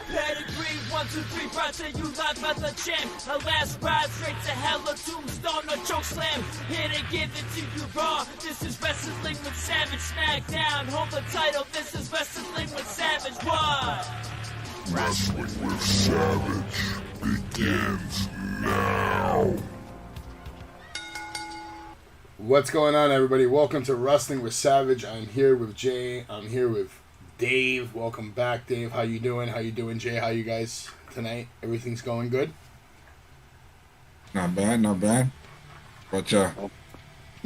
Pedigree, 1, 2, 3, brought to you live by the champ. A last ride straight to hell, a tombstone, a choke slam. Here to give it to you raw. This is Wrestling with Savage. SmackDown, hold the title. This is Wrestling with Savage. What? Wrestling with Savage begins now. What's going on, everybody? Welcome to Wrestling with Savage. I'm here with Jay. I'm here with Dave. Welcome back, Dave. How you doing? How you doing, Jay? How you guys tonight? Everything's going good? Not bad, not bad. But I'm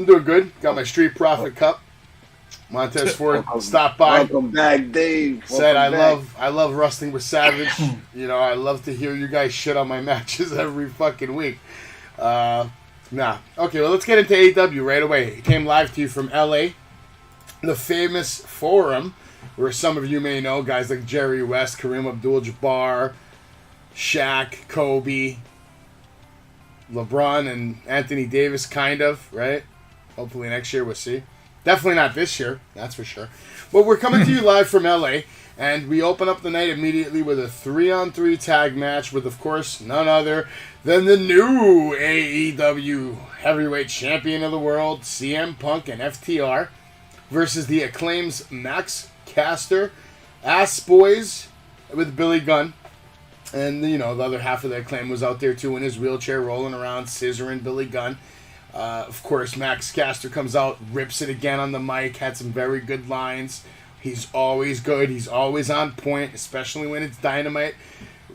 doing good. Got my Street Profit Cup. Montez Ford stopped by. Welcome back, Dave. Said I love Wrestling with Savage. You know, I love to hear you guys shit on my matches every fucking week. Okay, well, let's get into AEW right away. It came live to you from LA, the famous forum, where some of you may know guys like Jerry West, Kareem Abdul-Jabbar, Shaq, Kobe, LeBron, and Anthony Davis, kind of, right? Hopefully next year we'll see. Definitely not this year, that's for sure. But we're coming to you live from LA, and we open up the night immediately with a 3-on-3 tag match with, of course, none other than the new AEW Heavyweight Champion of the World, CM Punk and FTR, versus the Acclaim's Max Caster, Ass Boys with Billy Gunn. And, you know, the other half of the Acclaim was out there, too, in his wheelchair, rolling around, scissoring Billy Gunn. Of course, Max Caster comes out, rips it again on the mic, had some very good lines. He's always good. He's always on point, especially when it's Dynamite.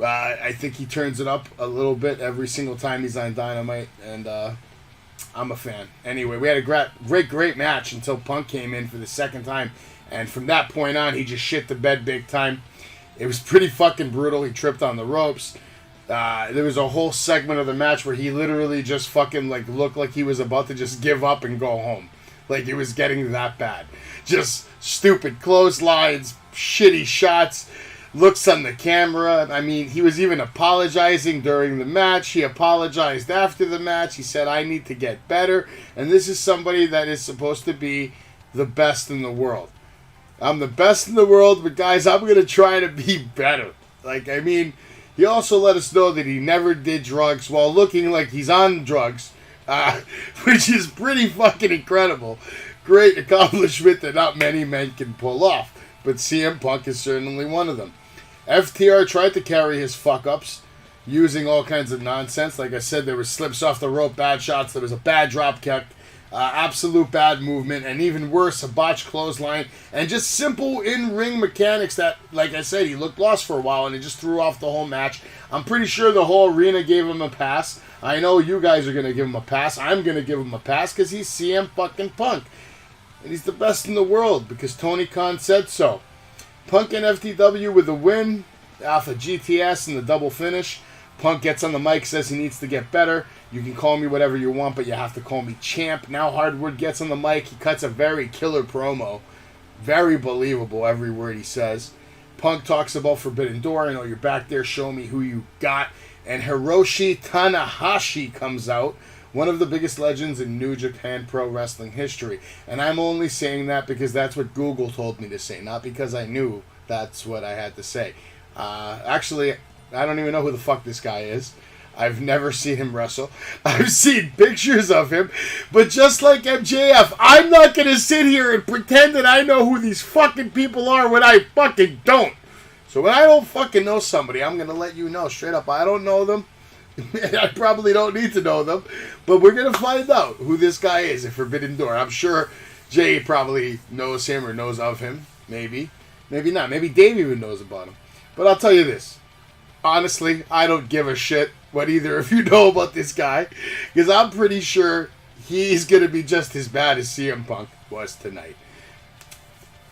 I think he turns it up a little bit every single time he's on Dynamite, and I'm a fan. Anyway, we had a great match until Punk came in for the second time, and from that point on, he just shit the bed big time. It was pretty fucking brutal. He tripped on the ropes. There was a whole segment of the match where he literally just fucking looked like he was about to just give up and go home. Like it was getting that bad. Just stupid clotheslines, shitty shots, looks on the camera. I mean, he was even apologizing during the match. He apologized after the match. He said, I need to get better. And this is somebody that is supposed to be the best in the world. I'm the best in the world, but guys, I'm going to try to be better. He also let us know that he never did drugs while looking like he's on drugs, which is pretty fucking incredible. Great accomplishment that not many men can pull off, but CM Punk is certainly one of them. FTR tried to carry his fuck-ups using all kinds of nonsense. Like I said, there were slips off the rope, bad shots, there was a bad drop kick, absolute bad movement, and even worse, a botched clothesline, and just simple in-ring mechanics that, like I said, he looked lost for a while, and it just threw off the whole match. I'm pretty sure the whole arena gave him a pass. I know you guys are going to give him a pass. I'm going to give him a pass because he's CM fucking Punk. And he's the best in the world because Tony Khan said so. Punk and FTW with a win off of GTS and the double finish. Punk gets on the mic, says he needs to get better. You can call me whatever you want, but you have to call me champ. Now Hardwood gets on the mic. He cuts a very killer promo. Very believable, every word he says. Punk talks about Forbidden Door. I know you're back there. Show me who you got. And Hiroshi Tanahashi comes out. One of the biggest legends in New Japan Pro Wrestling history. And I'm only saying that because that's what Google told me to say, not because I knew that's what I had to say. Actually, I don't even know who the fuck this guy is. I've never seen him wrestle. I've seen pictures of him. But just like MJF, I'm not going to sit here and pretend that I know who these fucking people are when I fucking don't. So when I don't fucking know somebody, I'm going to let you know straight up. I don't know them. I probably don't need to know them. But we're going to find out who this guy is at Forbidden Door. I'm sure Jay probably knows him or knows of him. Maybe. Maybe not. Maybe Dave even knows about him. But I'll tell you this. Honestly, I don't give a shit what either of you know about this guy. Because I'm pretty sure he's going to be just as bad as CM Punk was tonight.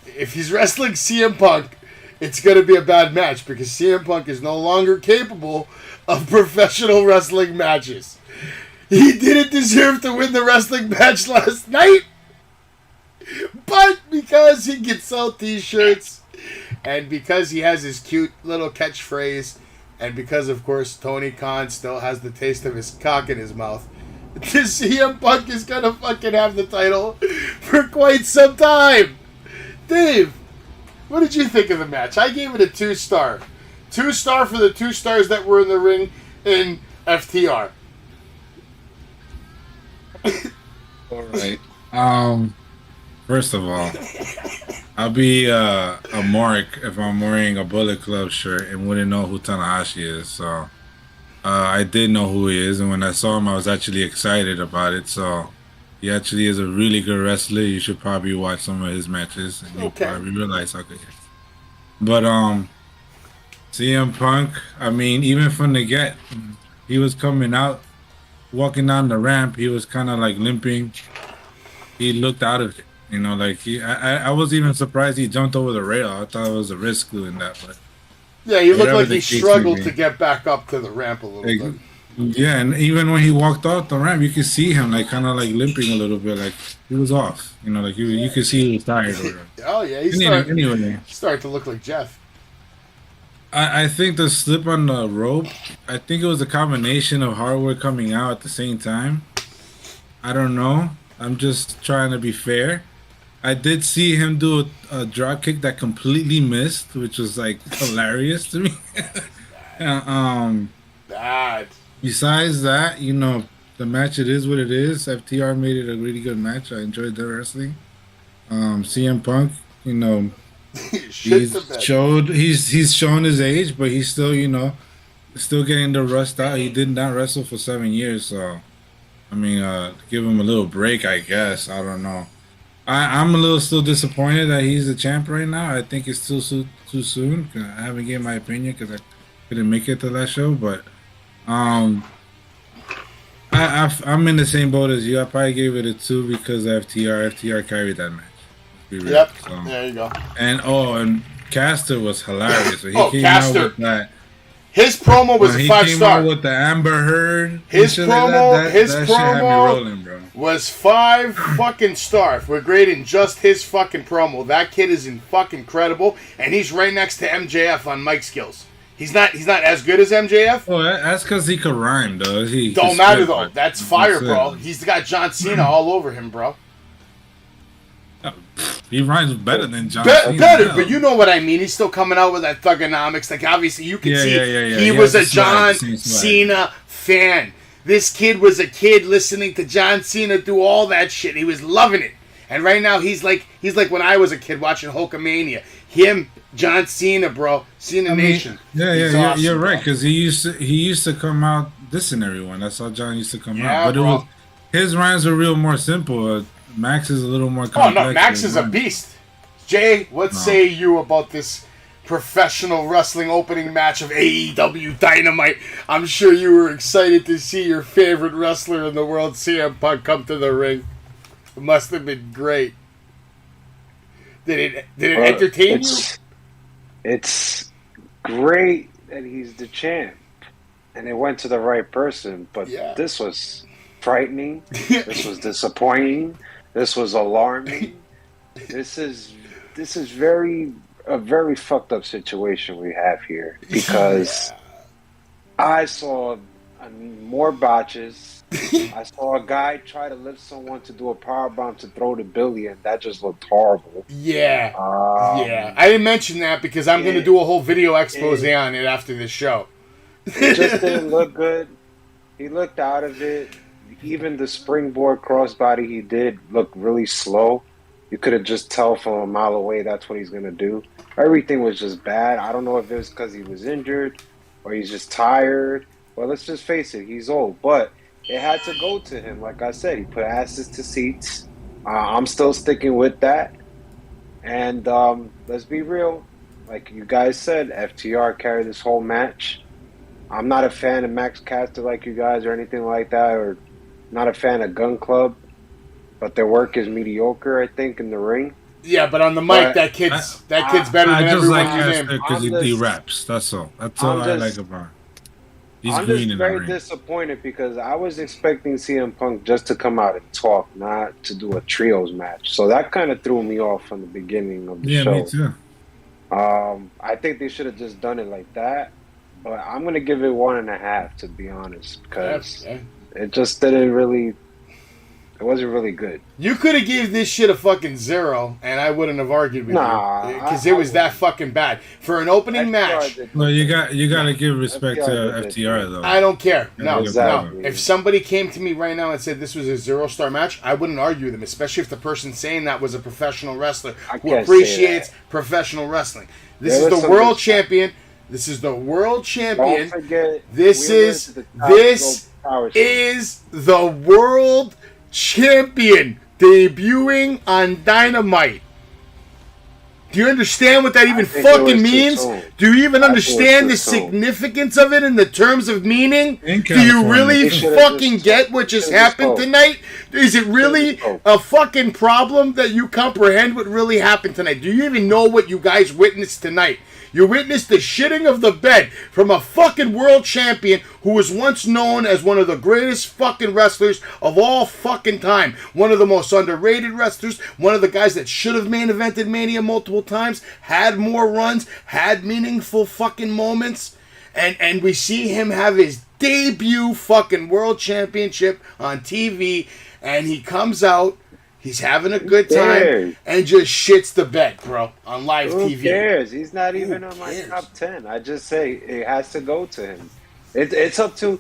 If he's wrestling CM Punk, it's going to be a bad match. Because CM Punk is no longer capable of professional wrestling matches. He didn't deserve to win the wrestling match last night. But because he can sell t-shirts, and because he has his cute little catchphrase, and because, of course, Tony Khan still has the taste of his cock in his mouth, this CM Punk is going to fucking have the title for quite some time. Dave, What did you think of the match? I gave it a 2-star. 2-star for the 2 stars that were in the ring in FTR. All right. First of all, I'll be a mark if I'm wearing a Bullet Club shirt and wouldn't know who Tanahashi is. So I did know who he is, and when I saw him, I was actually excited about it. So he actually is a really good wrestler. You should probably watch some of his matches, and you'll probably realize how good he is. But CM Punk, I mean, even from the get, he was coming out, walking down the ramp. He was kind of like limping. He looked out of it, you know. Like I was even surprised he jumped over the rail. I thought it was a risk doing that, but yeah, he looked like he struggled to get back up to the ramp a little bit. Yeah, and even when he walked off the ramp, you could see him like kind of like limping a little bit, like he was off. You know, like you could see he was tired. Oh yeah, he's starting to look like Jeff. I think the slip on the rope, I think it was a combination of hardware coming out at the same time. I don't know. I'm just trying to be fair. I did see him do a drop kick that completely missed, which was like hilarious to me. Bad. Besides that, you know, the match, it is what it is. FTR made it a really good match. I enjoyed their wrestling. CM Punk, you know, he's shown his age, but he's still, you know, still getting the rust out. He did not wrestle for 7 years, so I mean, give him a little break, I guess. I don't know. I'm a little still disappointed that he's the champ right now. I think it's still too soon. I haven't given my opinion because I couldn't make it to that show, but I'm in the same boat as you. I probably gave it a 2 because of FTR. FTR carried that match. Yep. So. There you go. And Caster was hilarious. So he came out with that. His promo was a 5-star. He came out with the Amber Heard. His promo rolling, bro. Was 5 fucking stars. We're grading just his fucking promo. That kid is fucking incredible, and he's right next to MJF on mic skills. He's not as good as MJF. Oh, that's because he could rhyme, though. Don't matter though. That's fire, bro. He's got John Cena all over him, bro. He rhymes better than John Cena. Better, but you know what I mean. He's still coming out with that thugonomics. Like, obviously, you can see he was a John Cena fan. This kid was a kid listening to John Cena do all that shit. He was loving it. And right now, he's like when I was a kid watching Hulkamania. Him, John Cena, bro. Cena Nation. Awesome, you're right, because he used to come out dissing everyone. That's how John used to come out. But his rhymes were real more simple. Max is a little more complex. Oh, no, Max is a beast. Jay, what say you about this professional wrestling opening match of AEW Dynamite? I'm sure you were excited to see your favorite wrestler in the world, CM Punk, come to the ring. It must have been great. Did it entertain you? It's great that he's the champ. And it went to the right person, but this was frightening. This was disappointing. This was alarming. This is a very fucked up situation we have here, because I saw more botches. I saw a guy try to lift someone to do a powerbomb to throw the Billy, and that just looked horrible. Yeah. I didn't mention that because I'm going to do a whole video expose on it after this show. It just didn't look good. He looked out of it. Even the springboard crossbody he did looked really slow. You could have just tell from a mile away that's what he's going to do. Everything was just bad. I don't know if it was because he was injured or he's just tired. Well, let's just face it, he's old. But it had to go to him. Like I said, he put asses to seats. I'm still sticking with that. And let's be real. Like you guys said, FTR carried this whole match. I'm not a fan of Max Caster like you guys or anything like that, or not a fan of Gun Club, but their work is mediocre, I think, in the ring. Yeah, but on the mic, that kid's better than everyone you name. Because he raps, that's all. That's all I like about him. He's I'm green just in the very ring. disappointed because I was expecting CM Punk just to come out and talk, not to do a trios match. So that kind of threw me off from the beginning of the show. Yeah, me too. I think they should have just done it like that. But I'm going to give it 1.5, to be honest, because it just didn't really... It wasn't really good. You could have gave this shit a fucking 0, and I wouldn't have argued with you because it was that fucking bad for an opening match. Well, you got to give respect to FTR though. I don't care. No, Exactly. no. If somebody came to me right now and said this was a 0-star match, I wouldn't argue with them, especially if the person saying that was a professional wrestler who can't appreciates say professional wrestling. This There is was the some world good champion. This is the world champion. Don't forget, This we were is to the top power show. is the world champion debuting on Dynamite. Do you understand what that even think it was fucking too means? soon. Do you even I think it was understand too the soon. significance of it in the terms of meaning? In Do you California. really They should've fucking just- get what just should've just happened spoke. tonight? Is it really spoke. a fucking problem that you comprehend what really happened tonight? Do you even know what you guys witnessed tonight? You witnessed the shitting of the bed from a fucking world champion who was once known as one of the greatest fucking wrestlers of all fucking time. One of the most underrated wrestlers. One of the guys that should have main evented Mania multiple times. Had more runs. Had meaningful fucking moments. And we see him have his debut fucking world championship on TV. And he comes out. He's having a good time cares? and just shits the bed, bro, on live Who TV. cares? He's not even on my cares? top 10. I just say it has to go to him. It's up to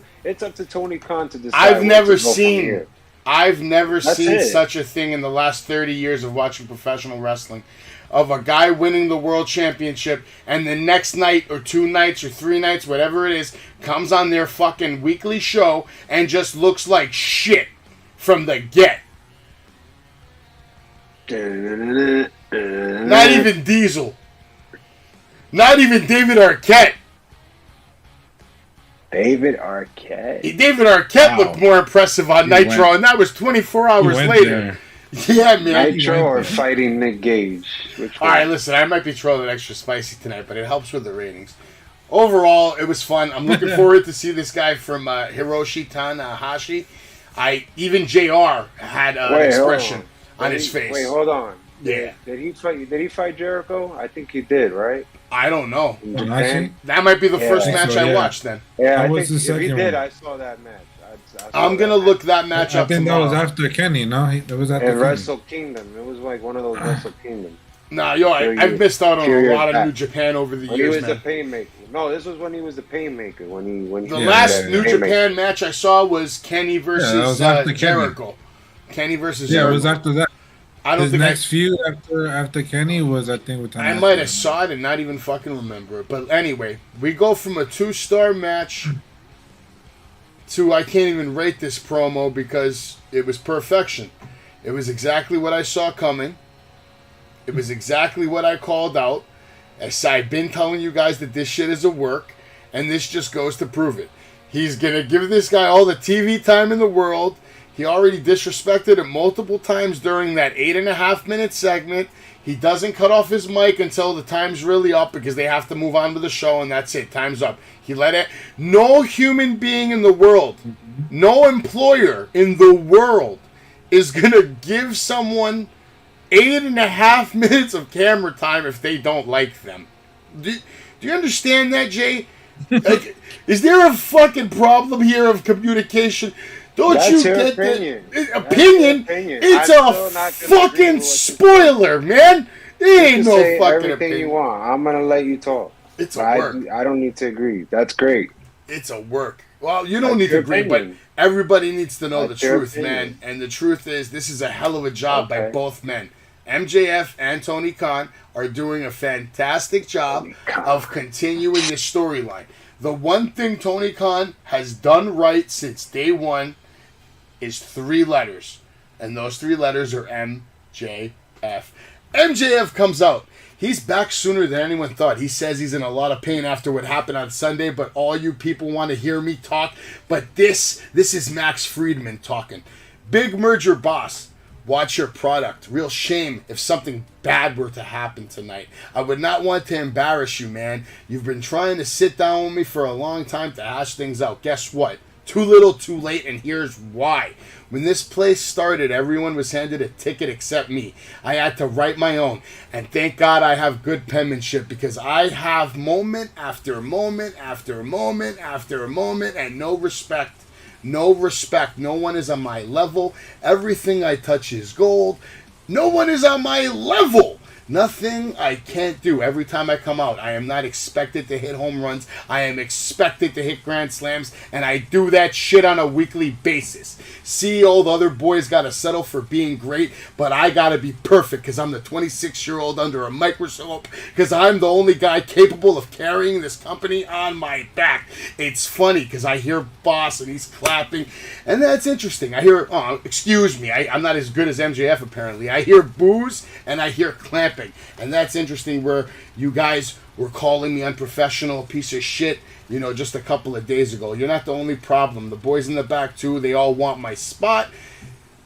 Tony Khan to decide. I've where never to go from seen here. That's seen it. such a thing in the last 30 years of watching professional wrestling. Of a guy winning the world championship and the next night or 2 nights or 3 nights, whatever it is, comes on their fucking weekly show and just looks like shit from the get. Not even Diesel. Not even David Arquette. David Arquette. David Arquette Wow. looked more impressive on He Nitro, went- and that was 24 hours went later. there. Yeah, man. Nitro or fighting Nick Gage? Which All one? right, listen, I might be trolling extra spicy tonight, but it helps with the ratings. Overall, it was fun. I'm looking forward to see this guy from Hiroshi Tanahashi. Even JR had an expression on his face. Wait, hold on. Yeah. Did he fight Jericho? I think he did, right? I don't know. In Tanahashi? Japan? That might be the Yeah, first I match so, I yeah. watched then. Yeah, That I was think the if he second did, one. I saw that match. I saw I'm going to that look that match I up think tomorrow. that was after Kenny. No, that was after match. Kenny. And Wrestle Kingdom. It was like one of those Wrestle Kingdom. Nah, yo, Sure I've you- missed out on sure a you're lot of back. New Japan over the When he years, was the man. Painmaker. No, this was when he was the Painmaker. When The he last was New Painmaker. Japan match I saw was Kenny that versus was after Kenny. Jericho. Kenny versus Yeah, it Jericho. was after that. I don't His think next feud after Kenny was, I think, with I Tanahashi. might have saw it and not even fucking remember it. But anyway, we go from a 2-star match to I can't even rate this promo because it was perfection. It was exactly what I saw coming. It was exactly what I called out. As I've been telling you guys that this shit is a work, and this just goes to prove it. He's going to give this guy all the TV time in the world. He already disrespected him multiple times during that 8.5-minute segment. He doesn't cut off his mic until the time's really up because they have to move on to the show, and that's it. Time's up. He let it. No human being in the world, no employer in the world is going to give someone 8.5 minutes of camera time if they don't like them. Do you understand that, Jay? Like, is there a fucking problem here of communication? Don't That's you your get opinion. the That's opinion? your opinion. It's I'm a still not gonna agree fucking with what you spoiler, man. There You ain't can no say fucking everything opinion. you want. I'm gonna let you talk. It's a But work. I don't need to agree. That's great. It's a work. Well, you don't That's need to your agree, opinion. but everybody needs to know That's the your truth, opinion. man. And the truth is, this is a hell of a job by Okay. both men. MJF and Tony Khan are doing a fantastic job Tony Khan. of continuing this storyline. The one thing Tony Khan has done right since day one is 3 letters. And those 3 letters are MJF. MJF comes out. He's back sooner than anyone thought. He says he's in a lot of pain after what happened on Sunday, but all you people want to hear me talk. But this is Max Friedman talking. Big merger boss. Watch your product. Real shame if something bad were to happen tonight. I would not want to embarrass you, man. You've been trying to sit down with me for a long time to hash things out. Guess what? Too little, too late, and here's why. When this place started, everyone was handed a ticket except me. I had to write my own. And thank God I have good penmanship because I have moment after moment after moment after moment and no respect No respect. No one is on my level. Everything I touch is gold. No one is on my level. Nothing I can't do. Every time I come out, I am not expected to hit home runs. I am expected to hit grand slams, and I do that shit on a weekly basis. See, all the other boys got to settle for being great, but I got to be perfect because I'm the 26-year-old under a microscope, because I'm the only guy capable of carrying this company on my back. It's funny because I hear Boss, and he's clapping, and that's interesting. I hear, oh, excuse me, I'm not as good as MJF apparently. I hear boos, and I hear clapping. And that's interesting where you guys were calling me unprofessional, piece of shit, just a couple of days ago. You're not the only problem. The boys in the back, too, they all want my spot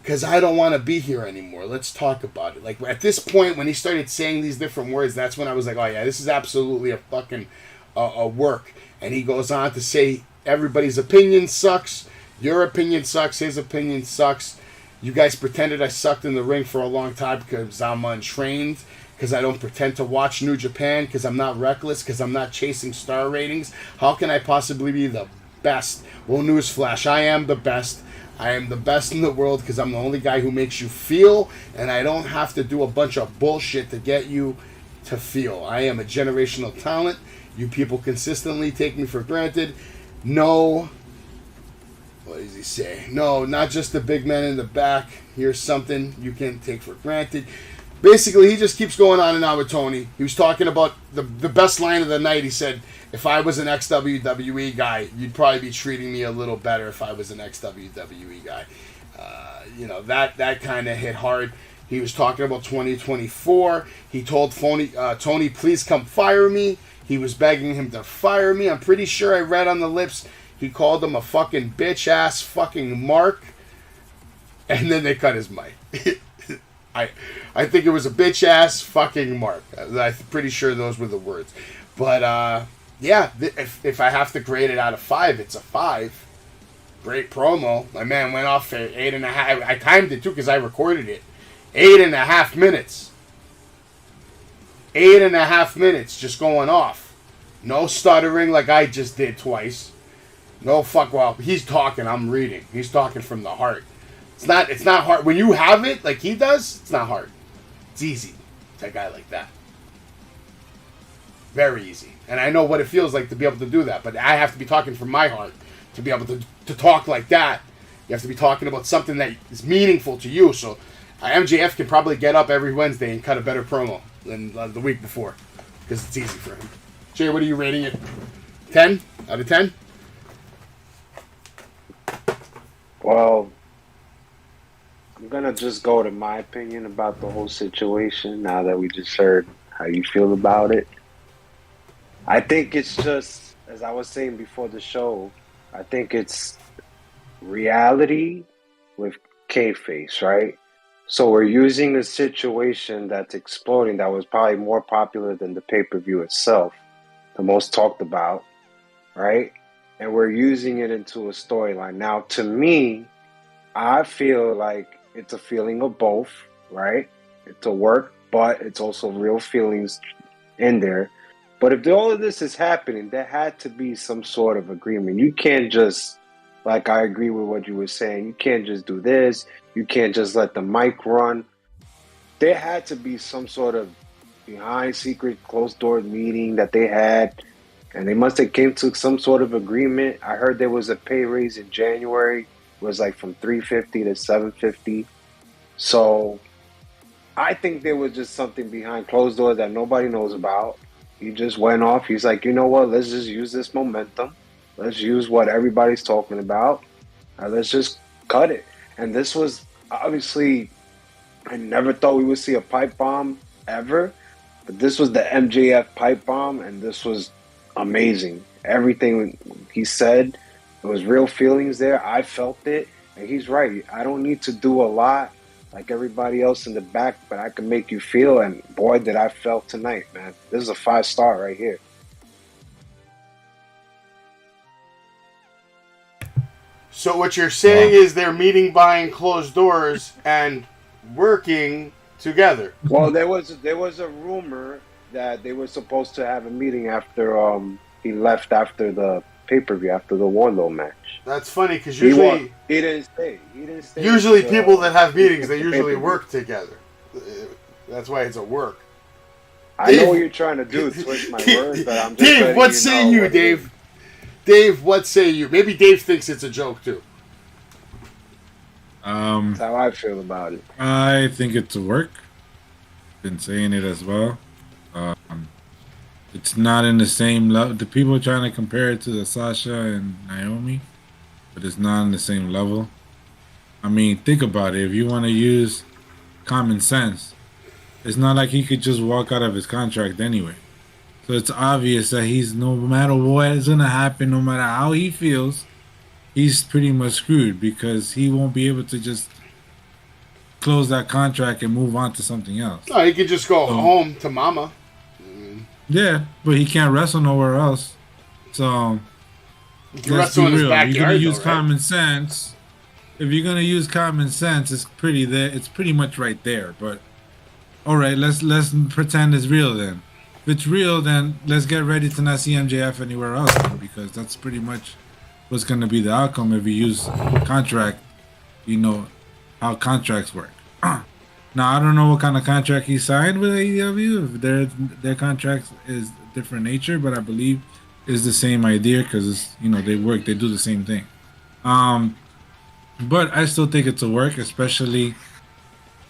because I don't want to be here anymore. Let's talk about it. Like, at this point, when he started saying these different words, that's when I was like, oh, yeah, this is absolutely a fucking a work. And he goes on to say, everybody's opinion sucks. Your opinion sucks. His opinion sucks. You guys pretended I sucked in the ring for a long time because I'm untrained, because I don't pretend to watch New Japan, because I'm not reckless, because I'm not chasing star ratings. How can I possibly be the best? Well, newsflash, I am the best. I am the best in the world because I'm the only guy who makes you feel, and I don't have to do a bunch of bullshit to get you to feel. I am a generational talent. You people consistently take me for granted. No, what does he say? No, not just the big man in the back. Here's something you can take for granted. Basically, he just keeps going on and on with Tony. He was talking about the best line of the night. He said, if I was an ex-WWE guy, you'd probably be treating me a little better if I was an ex-WWE guy. That kind of hit hard. He was talking about 2024. He told Tony, please come fire me. He was begging him to fire me. I'm pretty sure I read on the lips he called him a fucking bitch-ass fucking mark. And then they cut his mic. I think it was a bitch-ass fucking mark. I'm pretty sure those were the words. But, if I have to grade it out of 5, it's a 5. Great promo. My man went off for 8.5. I timed it, too, because I recorded it. 8.5 minutes. 8.5 minutes just going off. No stuttering like I just did twice. No fuck, well, he's talking, I'm reading. He's talking from the heart. It's not hard. When you have it like he does, it's not hard. It's easy to a guy like that. Very easy. And I know what it feels like to be able to do that, but I have to be talking from my heart to be able to talk like that. You have to be talking about something that is meaningful to you. So MJF can probably get up every Wednesday and cut a better promo than the week before because it's easy for him. Jay, what are you rating it? 10 out of 10? Well, I'm going to just go to my opinion about the whole situation now that we just heard how you feel about it. I think it's just, as I was saying before the show, I think it's reality with K-Face, right? So we're using a situation that's exploding that was probably more popular than the pay-per-view itself, the most talked about, right? And we're using it into a storyline. Now, to me, I feel like it's a feeling of both, right? It's a work, but it's also real feelings in there. But if all of this is happening, there had to be some sort of agreement. You can't just, like, I agree with what you were saying. You can't just do this. You can't just let the mic run. There had to be some sort of behind secret closed door meeting that they had, and they must have came to some sort of agreement. I heard there was a pay raise in January. It was like from $350 to $750. So I think there was just something behind closed doors that nobody knows about. He just went off. He's like, you know what? Let's just use this momentum. Let's use what everybody's talking about. Let's just cut it. And this was obviously, I never thought we would see a pipe bomb ever. But this was the MJF pipe bomb, and this was amazing. Everything he said, there was real feelings there. I felt it, and he's right. I don't need to do a lot like everybody else in the back, but I can make you feel, and boy, did I felt tonight, man. This is a 5-star right here. So what you're saying is they're meeting behind closed doors and working together. Well, there was a rumor that they were supposed to have a meeting after he left after the pay-per-view, after the Warlow match. That's funny because He usually didn't stay. usually people that have meetings, they the usually pay-per-view. work together. That's why it's a work. I know what you're trying to do, twist my words, but I'm just Dave, letting what you say know you, what it Dave? is. Dave, what say you? Maybe Dave thinks it's a joke too. That's how I feel about it. I think it's a work. Been saying it as well. It's not in the same level. The people are trying to compare it to the Sasha and Naomi, but it's not in the same level. I mean, think about it. If you want to use common sense, it's not like he could just walk out of his contract anyway. So it's obvious that he's, no matter what is going to happen, no matter how he feels, he's pretty much screwed because he won't be able to just close that contract and move on to something else. No, he could just go home to mama. Yeah, but he can't wrestle nowhere else. So He can let's wrestle be in his real. You're backyard, gonna use though, right? common sense. If you're gonna use common sense, it's pretty there. It's pretty much right there. But all right, let's pretend it's real then. If it's real, then let's get ready to not see MJF anywhere else then, because that's pretty much what's gonna be the outcome if you use contract. You know how contracts work. Now I don't know what kind of contract he signed with AEW. If their contract is different nature, but I believe it's the same idea because they work, they do the same thing. But I still think it's a work, especially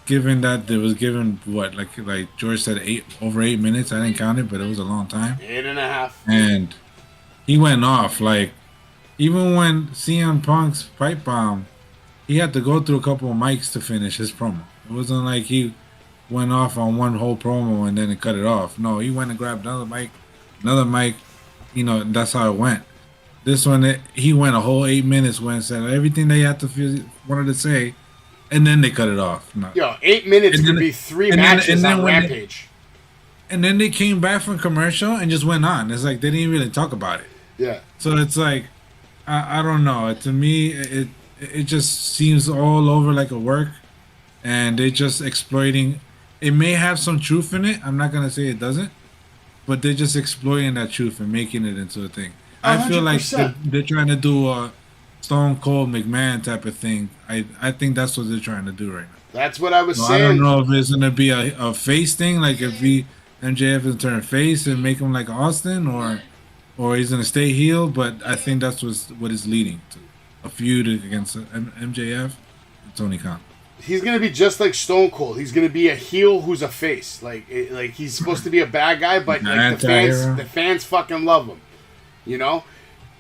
given that there was given what like George said over 8 minutes. I didn't count it, but it was a long time. 8.5. And he went off even when CM Punk's pipe bomb, he had to go through a couple of mics to finish his promo. It wasn't like he went off on one whole promo and then it cut it off. No, he went and grabbed another mic. That's how it went. This one, he went a whole 8 minutes when said everything they wanted to say, and then they cut it off. No. Yo, 8 minutes could be 3 matches on Rampage. And then they came back from commercial and just went on. It's like they didn't really talk about it. Yeah. So it's like, I don't know. To me, it just seems all over like a work. And they're just exploiting. It may have some truth in it. I'm not going to say it doesn't. But they're just exploiting that truth and making it into a thing. 100%. I feel like they're trying to do a Stone Cold McMahon type of thing. I think that's what they're trying to do right now. That's what I was saying. I don't know if it's going to be a face thing. Like if MJF is turn face and make him like Austin. Or he's going to stay heel. But I think that's what it's leading to. A feud against MJF and Tony Khan. He's gonna be just like Stone Cold. He's gonna be a heel who's a face. Like he's supposed to be a bad guy, but like the fans fucking love him.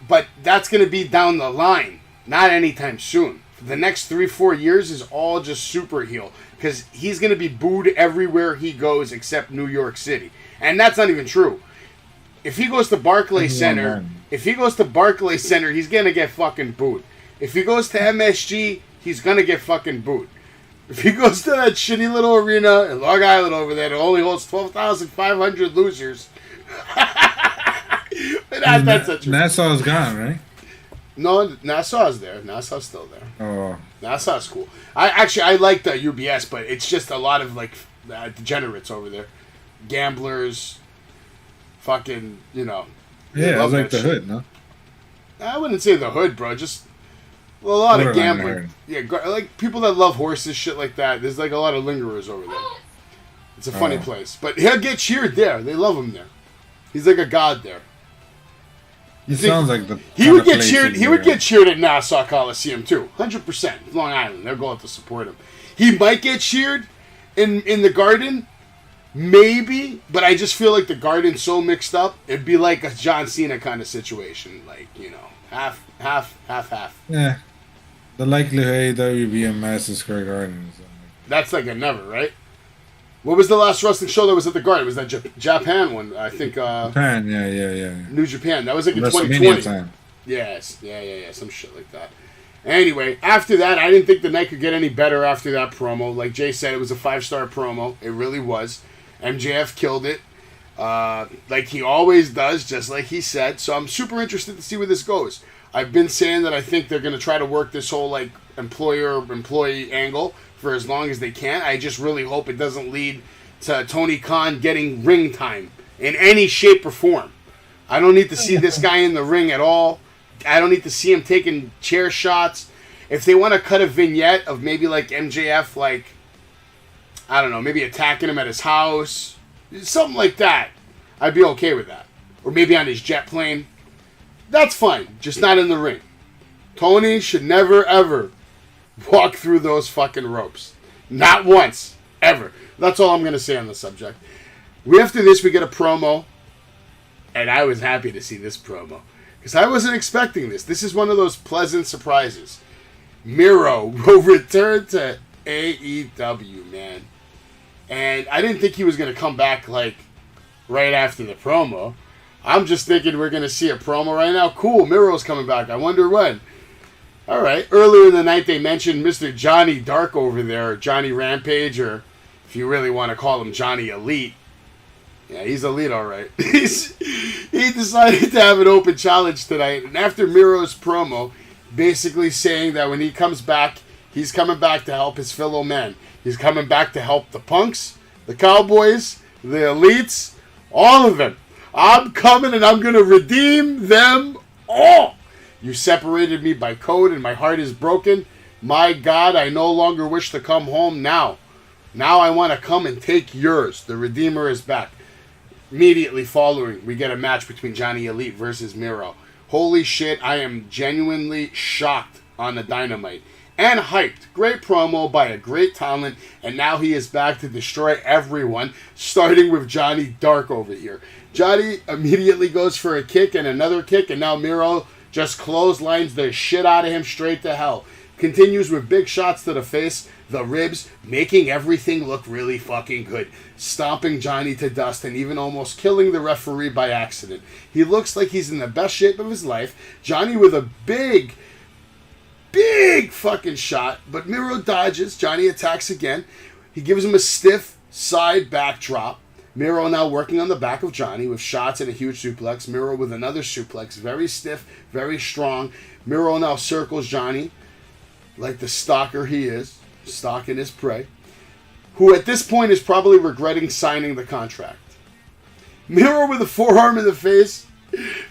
But that's gonna be down the line, not anytime soon. For the next 3-4 years is all just super heel because he's gonna be booed everywhere he goes except New York City, and that's not even true. If he goes to Barclays Center, he's gonna get fucking booed. If he goes to MSG, he's gonna get fucking booed. If he goes to that shitty little arena in Long Island over there that only holds 12,500 losers. That's a truth. Nassau's gone, right? No, Nassau's there. Nassau's still there. Oh. Nassau's cool. I like the UBS, but it's just a lot of degenerates over there. Gamblers. Fucking, Yeah, it's like the hood, no? I wouldn't say the hood, bro. Just a lot of gambling. Yeah, like people that love horses, shit like that. There's like a lot of lingerers over there. It's a funny place. But he'll get cheered there. They love him there. He's like a god there. He sounds like the he would get cheered. He would get cheered at Nassau Coliseum too, 100%. Long Island, they'll go out to support him. He might get cheered in the Garden, maybe, but I just feel like the Garden's so mixed up. It'd be like a John Cena kind of situation, like half. Yeah, the likelihood that would be a Madison Square Garden. That's like a never, right? What was the last wrestling show that was at the Garden? Was that Japan one? I think. Japan, yeah. New Japan. That was like in WrestleMania 2020. time. Yes, yeah, some shit like that. Anyway, after that, I didn't think the night could get any better after that promo. Like Jay said, it was a 5-star promo. It really was. MJF killed it, like he always does, just like he said. So I'm super interested to see where this goes. I've been saying that I think they're going to try to work this whole like employer-employee angle for as long as they can. I just really hope it doesn't lead to Tony Khan getting ring time in any shape or form. I don't need to see this guy in the ring at all. I don't need to see him taking chair shots. If they want to cut a vignette of maybe like MJF, like, I don't know, maybe attacking him at his house, something like that, I'd be okay with that. Or maybe on his jet plane. That's fine, just not in the ring. Tony should never, ever walk through those fucking ropes. Not once. Ever. That's all I'm going to say on the subject. After this, we get a promo. And I was happy to see this promo. Because I wasn't expecting this. This is one of those pleasant surprises. Miro will return to AEW, man. And I didn't think he was going to come back, like, right after the promo. I'm just thinking we're going to see a promo right now. Cool, Miro's coming back. I wonder when. All right. Earlier in the night, they mentioned Mr. Johnny Dark over there, or Johnny Rampage, or if you really want to call him Johnny Elite. Yeah, he's elite, all right. He decided to have an open challenge tonight, and after Miro's promo, basically saying that when he comes back, he's coming back to help his fellow men. He's coming back to help the Punks, the Cowboys, the Elites, all of them. I'm coming and I'm going to redeem them all. You separated me by code and my heart is broken. My God, I no longer wish to come home now. Now I want to come and take yours. The Redeemer is back. Immediately following, we get a match between Johnny Elite versus Miro. Holy shit, I am genuinely shocked on the Dynamite. And hyped. Great promo by a great talent, and now he is back to destroy everyone, starting with Johnny Dark over here. Johnny immediately goes for a kick and another kick, and now Miro just clotheslines the shit out of him straight to hell. Continues with big shots to the face, the ribs, making everything look really fucking good. Stomping Johnny to dust and even almost killing the referee by accident. He looks like he's in the best shape of his life. Johnny with a big fucking shot, but Miro dodges. Johnny attacks again. He gives him a stiff side backdrop. Miro now working on the back of Johnny with shots and a huge suplex. Miro with another suplex. Very stiff, very strong. Miro now circles Johnny like the stalker he is, stalking his prey, who at this point is probably regretting signing the contract. Miro with a forearm in the face.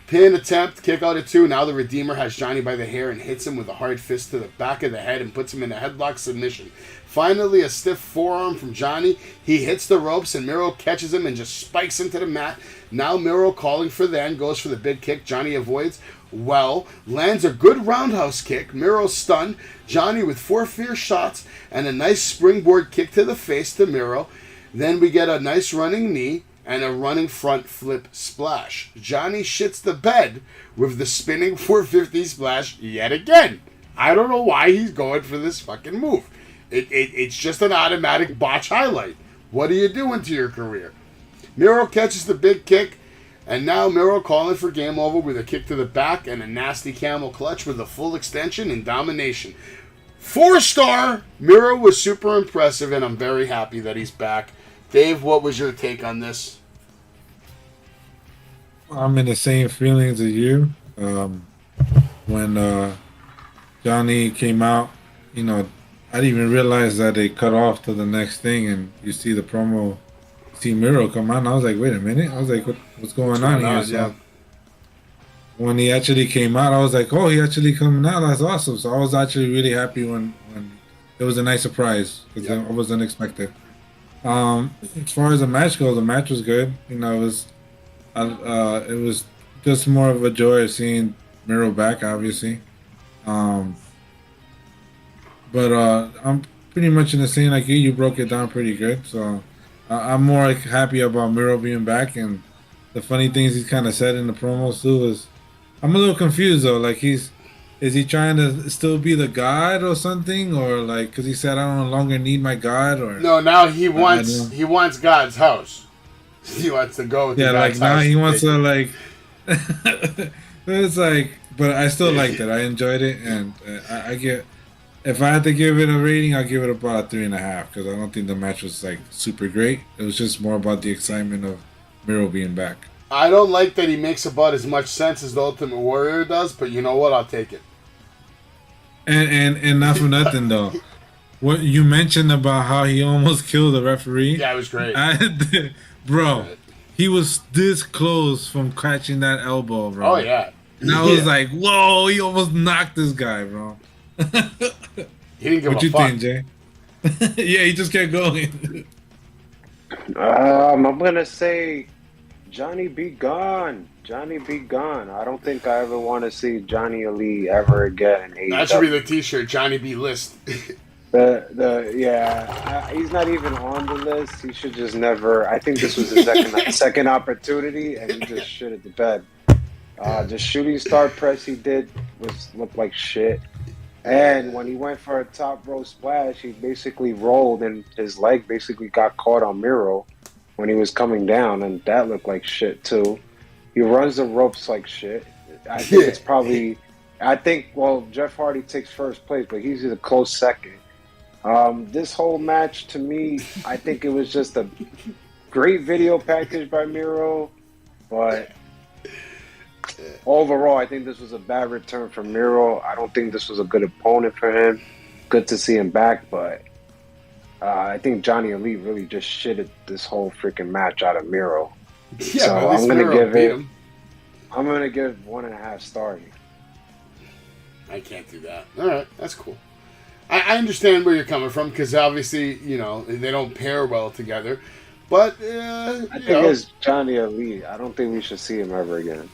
Pin attempt, kick out at 2. Now the Redeemer has Johnny by the hair and hits him with a hard fist to the back of the head and puts him in a headlock submission. Finally, a stiff forearm from Johnny. He hits the ropes and Miro catches him and just spikes him to the mat. Now Miro calling for the end, goes for the big kick. Johnny avoids. Well, lands a good roundhouse kick. Miro stunned. Johnny with 4 fierce shots and a nice springboard kick to the face to Miro. Then we get a nice running knee and a running front flip splash. Johnny shits the bed with the spinning 450 splash yet again. I don't know why he's going for this fucking move. It's just an automatic botch highlight. What are you doing to your career? Miro catches the big kick, and now Miro calling for game over with a kick to the back and a nasty camel clutch with a full extension and domination. 4-star! Miro was super impressive, and I'm very happy that he's back. Dave, what was your take on this? I'm in the same feelings as you. When Johnny came out, I didn't even realize that they cut off to the next thing, and you see the promo, see Miro come out, and I was like, wait a minute. I was like, what's going on here? So when he actually came out, I was like, oh, he actually coming out. That's awesome. So I was actually really happy when it was a nice surprise because it was unexpected. As far as the match goes, the match was good. It was just more of a joy of seeing Miro back, obviously. But I'm pretty much in the same like you. You broke it down pretty good. So I'm more like happy about Miro being back. And the funny things he kind of said in the promos too is, I'm a little confused though. Like is he trying to still be the god or something, or like because he said I no longer need my god, or no? Now he wants God's house. He wants to go. Yeah, like now he wants to like. It's like, but I still liked it. I enjoyed it, and I get. If I had to give it a rating, I'll give it about a 3.5 because I don't think the match was like super great. It was just more about the excitement of Miro being back. I don't like that he makes about as much sense as the Ultimate Warrior does, but you know what? I'll take it. And not for nothing though. What you mentioned about how he almost killed the referee. Yeah, it was great. Bro, he was this close from catching that elbow, bro. Oh yeah. And I was like, whoa, he almost knocked this guy, bro. He didn't give What a you fuck. think, Jay? Yeah, he just kept going. I'm gonna say Johnny be gone. Johnny be gone. I don't think I ever want to see Johnny Ali ever again. In That should be AEW. the T-shirt. Johnny B list. He's not even on the list. He should just never. I think this was his second opportunity, and he just shit at the bed. The shooting star press he did looked like shit. And when he went for a top row splash, he basically rolled, and his leg basically got caught on Miro when he was coming down, and that looked like shit too. He runs the ropes like shit. I think it's probably. Well, Jeff Hardy takes first place, but he's a close second. This whole match, to me, I think it was just a great video package by Miro, but overall, I think this was a bad return for Miro. I don't think this was a good opponent for him. Good to see him back, but I think Johnny Ali really just shitted this whole freaking match out of Miro. Yeah, So but at least I'm gonna Miro give beat it. him. I'm gonna give 1.5 stars. I can't do that. All right, that's cool. I understand where you're coming from because obviously, they don't pair well together. But I think it's Johnny Ali. I don't think we should see him ever again.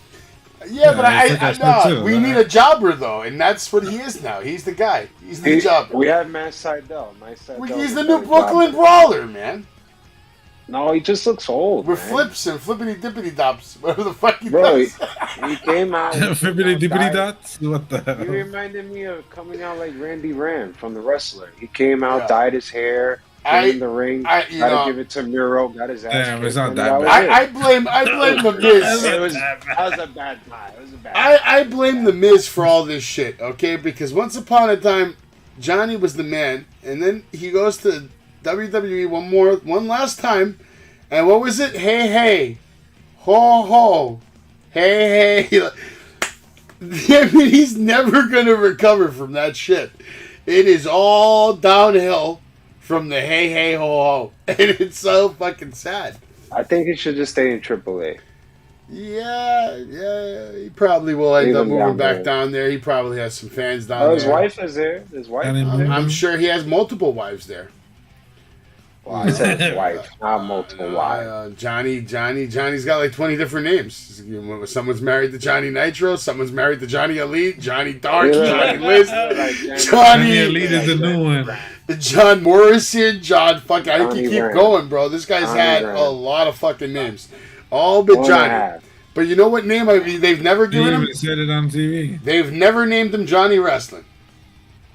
yeah, but I think that's no, good too, we right? need a jobber though, and that's what he is now. He's the guy. He's the jobber. We have Matt Sydal. He's the new Brooklyn Brawler, man. No, he just looks old. With man. flips and flippity dippity dops, whatever the fuck he Bro, does. he came out. Fibbity dibbity died. dots? What the He hell? reminded me of coming out like Randy Ram from The Wrestler. He came out, Yeah. dyed his hair, got in the ring, I- tried to give it to Miro, got his ass Damn, it's kicked, not and that was bad. it. I blame the Miz. That was a bad time. It was a bad I blame the Miz for all this shit, okay? Because once upon a time, Johnny was the man, and then he goes to WWE one last time, and what was it? Hey, hey, ho, ho, hey, hey. I mean, he's never gonna recover from that shit. It is all downhill from the hey, hey, ho, ho, and it's so fucking sad. I think he should just stay in AAA. Yeah, he probably will end Leave up him moving down back there. down there. He probably has some fans down Oh, his there. wife is there. His wife And is he- there. I'm sure he has multiple wives there. Well, I said his wife, not multiple wives. Johnny's got like 20 different names. Someone's married to Johnny Nitro. Someone's married to Johnny Elite, Johnny Dark, Yeah. Johnny Liz, Johnny Johnny Elite is the new one. John Morrison, John fucking. I can Johnny keep Rand. going, bro. This guy's Johnny had Rand. a lot of fucking names, all but 1.5. Johnny. But you know what name they've never He given him? even said it on TV. They've never named him Johnny Wrestling.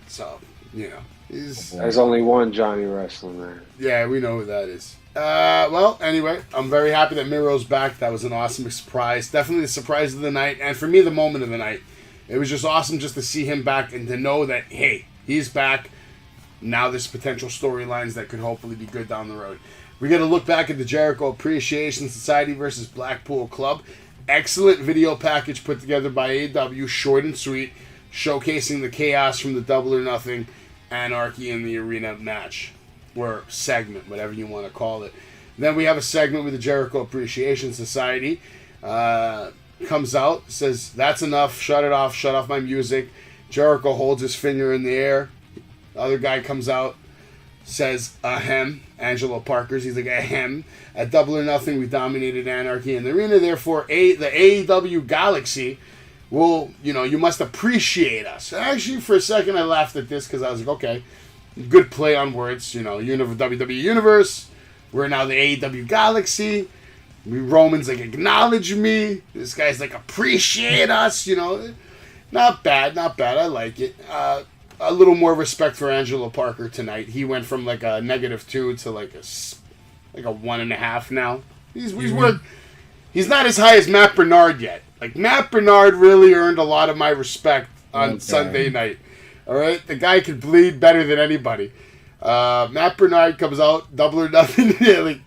So, he's... There's only one Johnny Wrestling, man. Yeah, we know who that is. Well, anyway, I'm very happy that Miro's back. That was an awesome surprise. Definitely the surprise of the night. And for me, the moment of the night. It was just awesome just to see him back and to know that, hey, he's back. Now there's potential storylines that could hopefully be good down the road. We got to look back at the Jericho Appreciation Society versus Blackpool Club. Excellent video package put together by AEW, short and sweet, showcasing the chaos from the Double or Nothing Anarchy in the Arena match. Or segment, whatever you want to call it. Then we have a segment with the Jericho Appreciation Society. Comes out, says, that's enough, shut off my music. Jericho holds his finger in the air. The other guy comes out, says, ahem. Angelo Parker's, he's like, ahem. At Double or Nothing, we dominated Anarchy in the Arena. Therefore, the AEW Galaxy will, you must appreciate us. Actually, for a second, I laughed at this because I was like, okay, good play on words. WWE Universe. We're now the AEW Galaxy. Roman's like, acknowledge me. This guy's like, appreciate us. Not bad. I like it. A little more respect for Angelo Parker tonight. He went from like a -2 to like a 1.5 now. He's not as high as Matt Bernard yet. Like, Matt Bernard really earned a lot of my respect on Sunday night. All right? The guy can bleed better than anybody. Matt Bernard comes out, Double or Nothing. Like,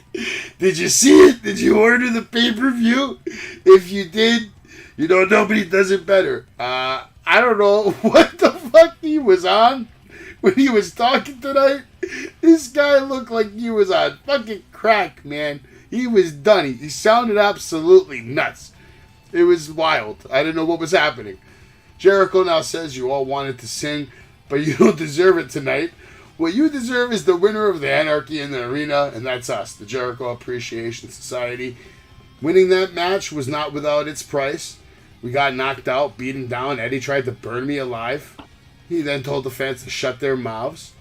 did you see it? Did you order the pay-per-view? If you did, nobody does it better. I don't know what the fuck he was on when he was talking tonight. This guy looked like he was on fucking crack, man. He was done. He sounded absolutely nuts. It was wild. I didn't know what was happening. Jericho now says you all wanted to sing, but you don't deserve it tonight. What you deserve is the winner of the Anarchy in the Arena, and that's us, the Jericho Appreciation Society. Winning that match was not without its price. We got knocked out, beaten down. Eddie tried to burn me alive. He then told the fans to shut their mouths.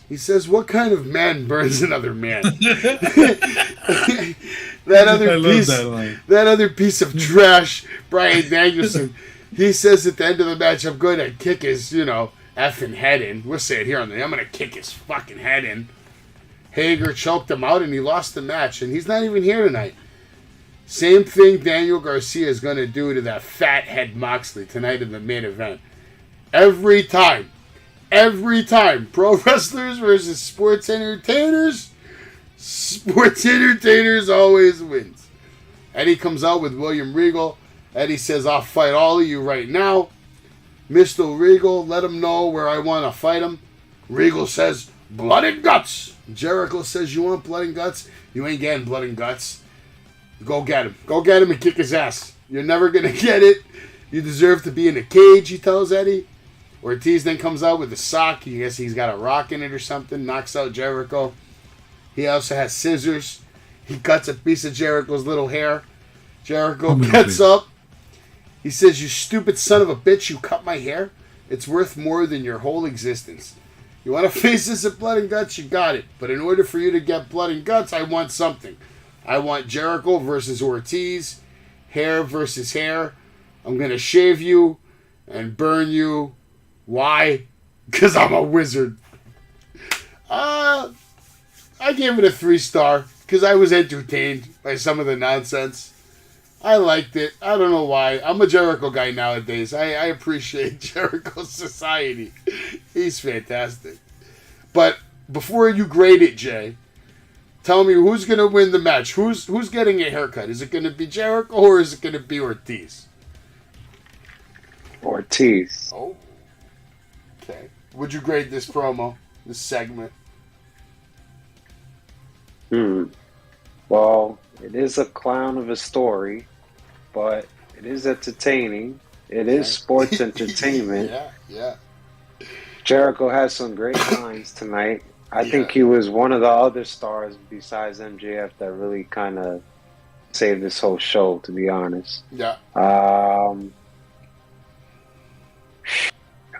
He says, what kind of man burns another man? that other piece of trash, Bryan Danielson, he says at the end of the match, I'm going to kick his, effing head in. We'll say it here on the I'm going to kick his fucking head in. Hager choked him out and he lost the match, and he's not even here tonight. Same thing Daniel Garcia is going to do to that fathead Moxley tonight in the main event. Every time, pro wrestlers versus sports entertainers always wins. Eddie comes out with William Regal. Eddie says, I'll fight all of you right now. Mr. Regal, let him know where I want to fight him. Regal says, blood and guts. Jericho says, you want blood and guts? You ain't getting blood and guts. Go get him. Go get him and kick his ass. You're never going to get it. You deserve to be in a cage, he tells Eddie. Ortiz then comes out with a sock. I guess he's got a rock in it or something. Knocks out Jericho. He also has scissors. He cuts a piece of Jericho's little hair. Jericho gets up. He says, you stupid son of a bitch, you cut my hair? It's worth more than your whole existence. You want to face this at Blood and Guts? You got it. But in order for you to get Blood and Guts, I want something. I want Jericho versus Ortiz. Hair versus hair. I'm going to shave you and burn you. Why? Because I'm a wizard. I gave it a 3-star because I was entertained by some of the nonsense. I liked it. I don't know why. I'm a Jericho guy nowadays. I appreciate Jericho's society. He's fantastic. But before you grade it, Jay, tell me who's going to win the match. Who's getting a haircut? Is it going to be Jericho or is it going to be Ortiz? Ortiz. Oh. Okay. Would you grade this promo, this segment? Well, it is a clown of a story, but it is entertaining. It is sports entertainment. Yeah. Jericho has some great lines tonight. I think he was one of the other stars besides MJF that really kind of saved this whole show, to be honest. Yeah.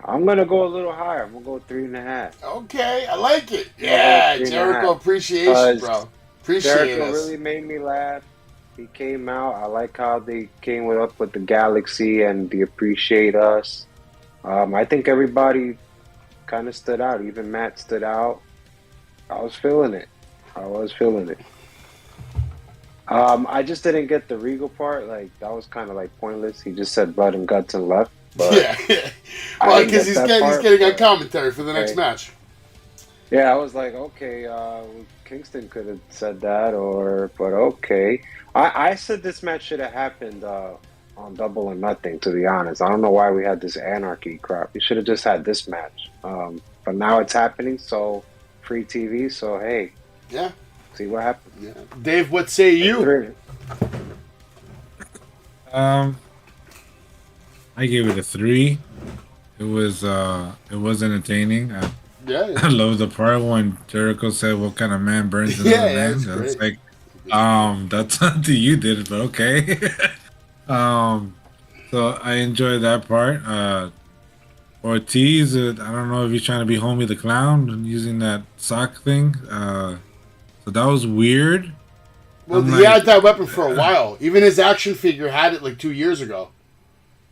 I'm going to go a little higher. I'm going to go 3.5. Okay, I like it. Yeah, Jericho appreciation, bro. Appreciate it. Jericho really made me laugh. He came out. I like how they came up with the Galaxy and the Appreciate Us. I think everybody kind of stood out. Even Matt stood out. I was feeling it. I just didn't get the Regal part. Like, that was kind of like pointless. He just said blood and guts and left. But yeah. Well, because he's getting a commentary for the next match. Yeah, I was like, okay, Kingston could have said that, but okay. I said this match should have happened on Double or Nothing, to be honest. I don't know why we had this Anarchy crap. We should have just had this match. But now it's happening, so free TV, so hey. Yeah. See what happens. Yeah. Dave, what say you? I gave it a 3. It was entertaining. I love the part when Jericho said, "What kind of man burns another man?" So it's like, that's something you did, but okay. So I enjoyed that part. Ortiz, I don't know if he's trying to be Homie the Clown and using that sock thing. So that was weird. Well, he had that weapon for a while. Even his action figure had it like 2 years ago.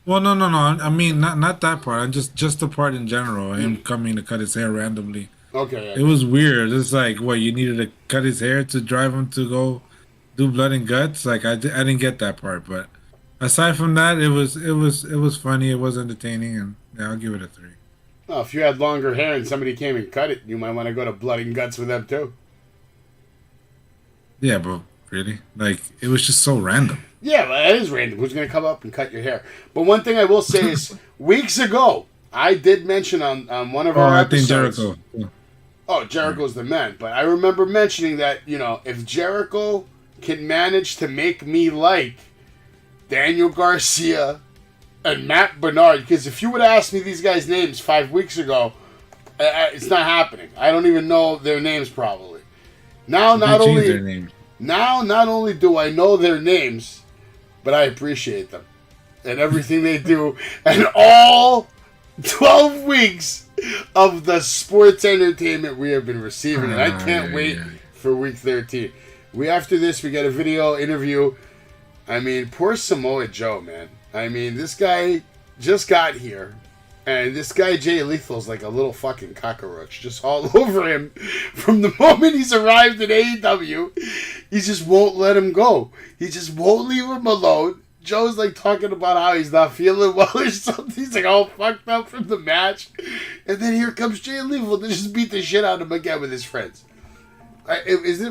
Well, no. I mean, not that part. Just the part in general. Him coming to cut his hair randomly. Okay. It was weird. It's like, what, you needed to cut his hair to drive him to go do blood and guts? Like, I didn't get that part. But aside from that, it was funny. It was entertaining, and yeah, I'll give it a 3. Well, if you had longer hair and somebody came and cut it, you might want to go to blood and guts with them too. Yeah, but really, like, it was just so random. Yeah, but that is random. Who's going to come up and cut your hair? But one thing I will say is, weeks ago, I did mention on one of our episodes. I think Jericho. Oh, Jericho's the man. But I remember mentioning that, if Jericho can manage to make me like Daniel Garcia and Matt Bernard, because if you would have asked me these guys' names 5 weeks ago, it's not happening. I don't even know their names probably. Now, not only do I know their names, but I appreciate them and everything they do, and all 12 weeks of the sports entertainment we have been receiving, and I can't wait for week 13. After this, we get a video interview. I mean, poor Samoa Joe, man. I mean, this guy just got here, and this guy Jay Lethal's like a little fucking cockroach, just all over him from the moment he's arrived in AEW. He just won't let him go. He just won't leave him alone. Joe's like talking about how he's not feeling well or something. He's like all fucked up from the match, and then here comes Jay Lethal to just beat the shit out of him again with his friends.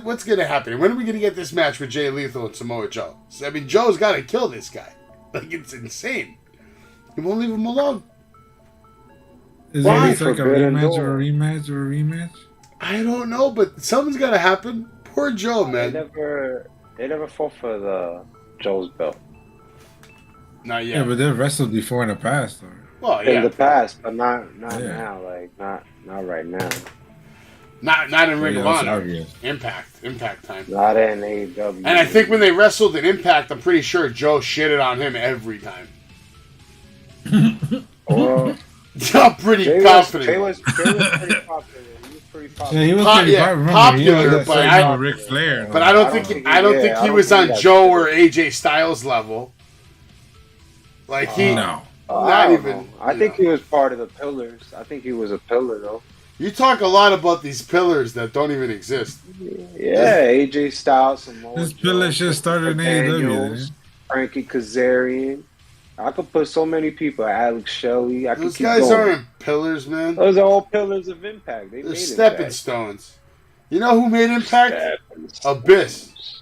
What's gonna happen? When are we gonna get this match with Jay Lethal and Samoa Joe? I mean, Joe's got to kill this guy. Like, it's insane. He won't leave him alone. Is there like a rematch or a rematch or a rematch? I don't know, but something's got to happen. Poor Joe, man. They never fought for the Joe's belt. Not yet. Yeah, but they've wrestled before in the past. Well, yeah. In the past, but not now. Like, not right now. Not in Ring of Honor. Obvious. Impact time. Not in AEW. And I think when they wrestled in Impact, I'm pretty sure Joe shitted on him every time. Well, I'm pretty confident. Jay was pretty popular. He was pretty popular. Yeah, he was pretty popular, but Ric Flair. But I don't think he was on Joe or AJ Styles level. Like no. Not even. I think he was part of the Pillars. I think he was a pillar though. You talk a lot about these pillars that don't even exist. Yeah, AJ Styles, this pillar should start in AEW. Frankie Kazarian. I could put so many people. Alex Shelley. Those guys aren't pillars, man. Those are all pillars of Impact. They're stepping stones. You know who made Impact? Abyss.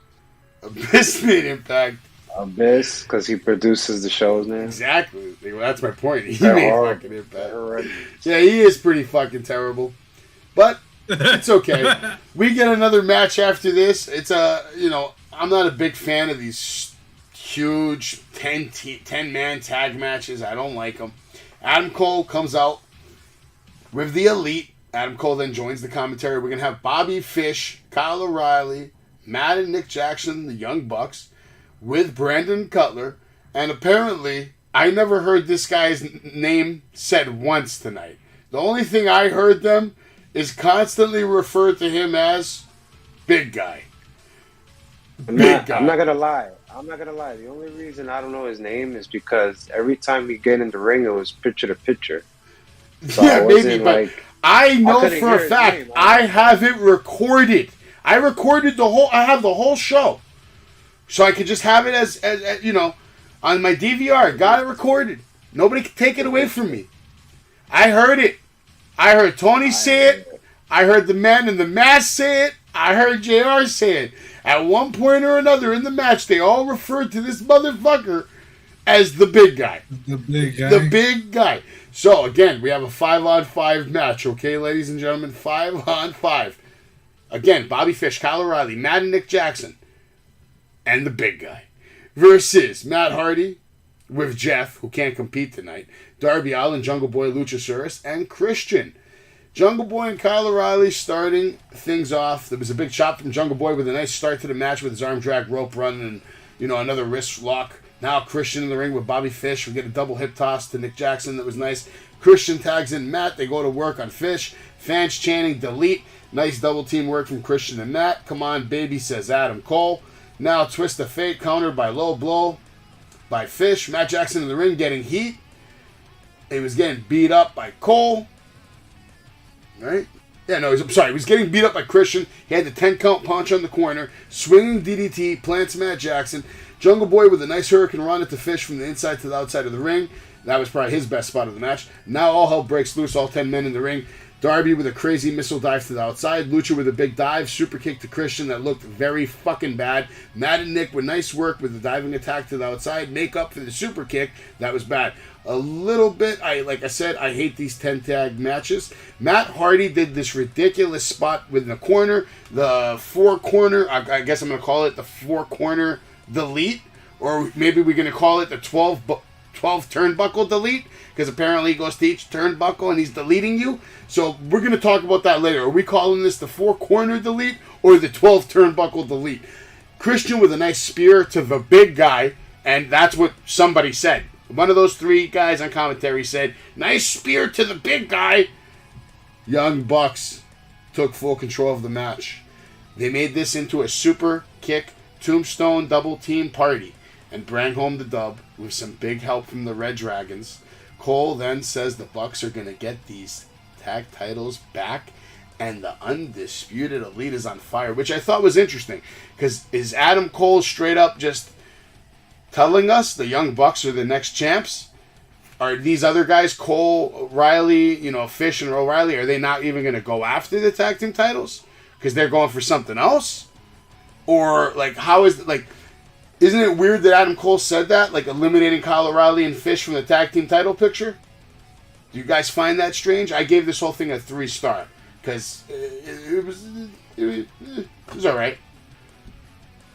Abyss made Impact. Abyss, because he produces the shows now. Exactly. Well, that's my point. He made fucking Impact. Yeah, he is pretty fucking terrible. But it's okay. We get another match after this. It's I'm not a big fan of these huge 10-man tag matches. I don't like them. Adam Cole comes out with the Elite. Adam Cole then joins the commentary. We're going to have Bobby Fish, Kyle O'Reilly, Matt and Nick Jackson, the Young Bucks, with Brandon Cutler, and apparently I never heard this guy's name said once tonight. The only thing I heard them is constantly refer to him as Big Guy. I'm not gonna lie. The only reason I don't know his name is because every time we get in the ring, it was picture to picture. So yeah, maybe, but I know for a fact I have it recorded. I recorded I have the whole show. So I could just have it as on my DVR. Got it recorded. Nobody can take it away from me. I heard it. I heard Tony say it. I heard the man in the mask say it. I heard JR say it. At one point or another in the match, they all referred to this motherfucker as the big guy. The big guy. The big guy. So, again, we have a 5-on-5 match, okay, ladies and gentlemen? 5-on-5. Again, Bobby Fish, Kyle O'Reilly, Matt and Nick Jackson, and the big guy. Versus Matt Hardy with Jeff, who can't compete tonight, Darby Allin, Jungle Boy, Luchasaurus, and Christian. Jungle Boy and Kyle O'Reilly starting things off. There was a big chop from Jungle Boy with a nice start to the match with his arm drag rope run and, another wrist lock. Now Christian in the ring with Bobby Fish. We get a double hip toss to Nick Jackson that was nice. Christian tags in Matt. They go to work on Fish. Fans chanting delete. Nice double team work from Christian and Matt. Come on, baby, says Adam Cole. Now twist of fate countered by low blow by Fish. Matt Jackson in the ring getting heat. He was getting beat up by Cole. Right? Yeah, no, he was getting beat up by Christian. He had the 10-count punch on the corner. Swinging DDT, plants Matt Jackson. Jungle Boy with a nice Hurricane Run at the Fish from the inside to the outside of the ring. That was probably his best spot of the match. Now all hell breaks loose, all 10 men in the ring. Darby with a crazy missile dive to the outside. Lucha with a big dive. Super kick to Christian that looked very fucking bad. Matt and Nick with nice work with the diving attack to the outside. Make up for the super kick. That was bad. A little bit, like I said, I hate these 10 tag matches. Matt Hardy did this ridiculous spot within the corner. The four corner, I guess I'm going to call it the four corner delete. Or maybe we're going to call it the 12 turnbuckle delete, because apparently he goes to each turnbuckle and he's deleting you. So we're going to talk about that later. Are we calling this the 4-corner delete or the 12 turnbuckle delete? Christian with a nice spear to the big guy, and that's what somebody said. One of those three guys on commentary said, nice spear to the big guy. Young Bucks took full control of the match. They made this into a super kick tombstone double team party and bring home the dub with some big help from the Red Dragons. Cole then says the Bucks are going to get these tag titles back, and the Undisputed Elite is on fire, which I thought was interesting, because is Adam Cole straight up just telling us the Young Bucks are the next champs? Are these other guys, Cole, Riley, Fish and O'Reilly, are they not even going to go after the tag team titles because they're going for something else? Or, how is, isn't it weird that Adam Cole said that? Eliminating Kyle O'Reilly and Fish from the tag team title picture? Do you guys find that strange? I gave this whole thing a 3-star. Because it was alright.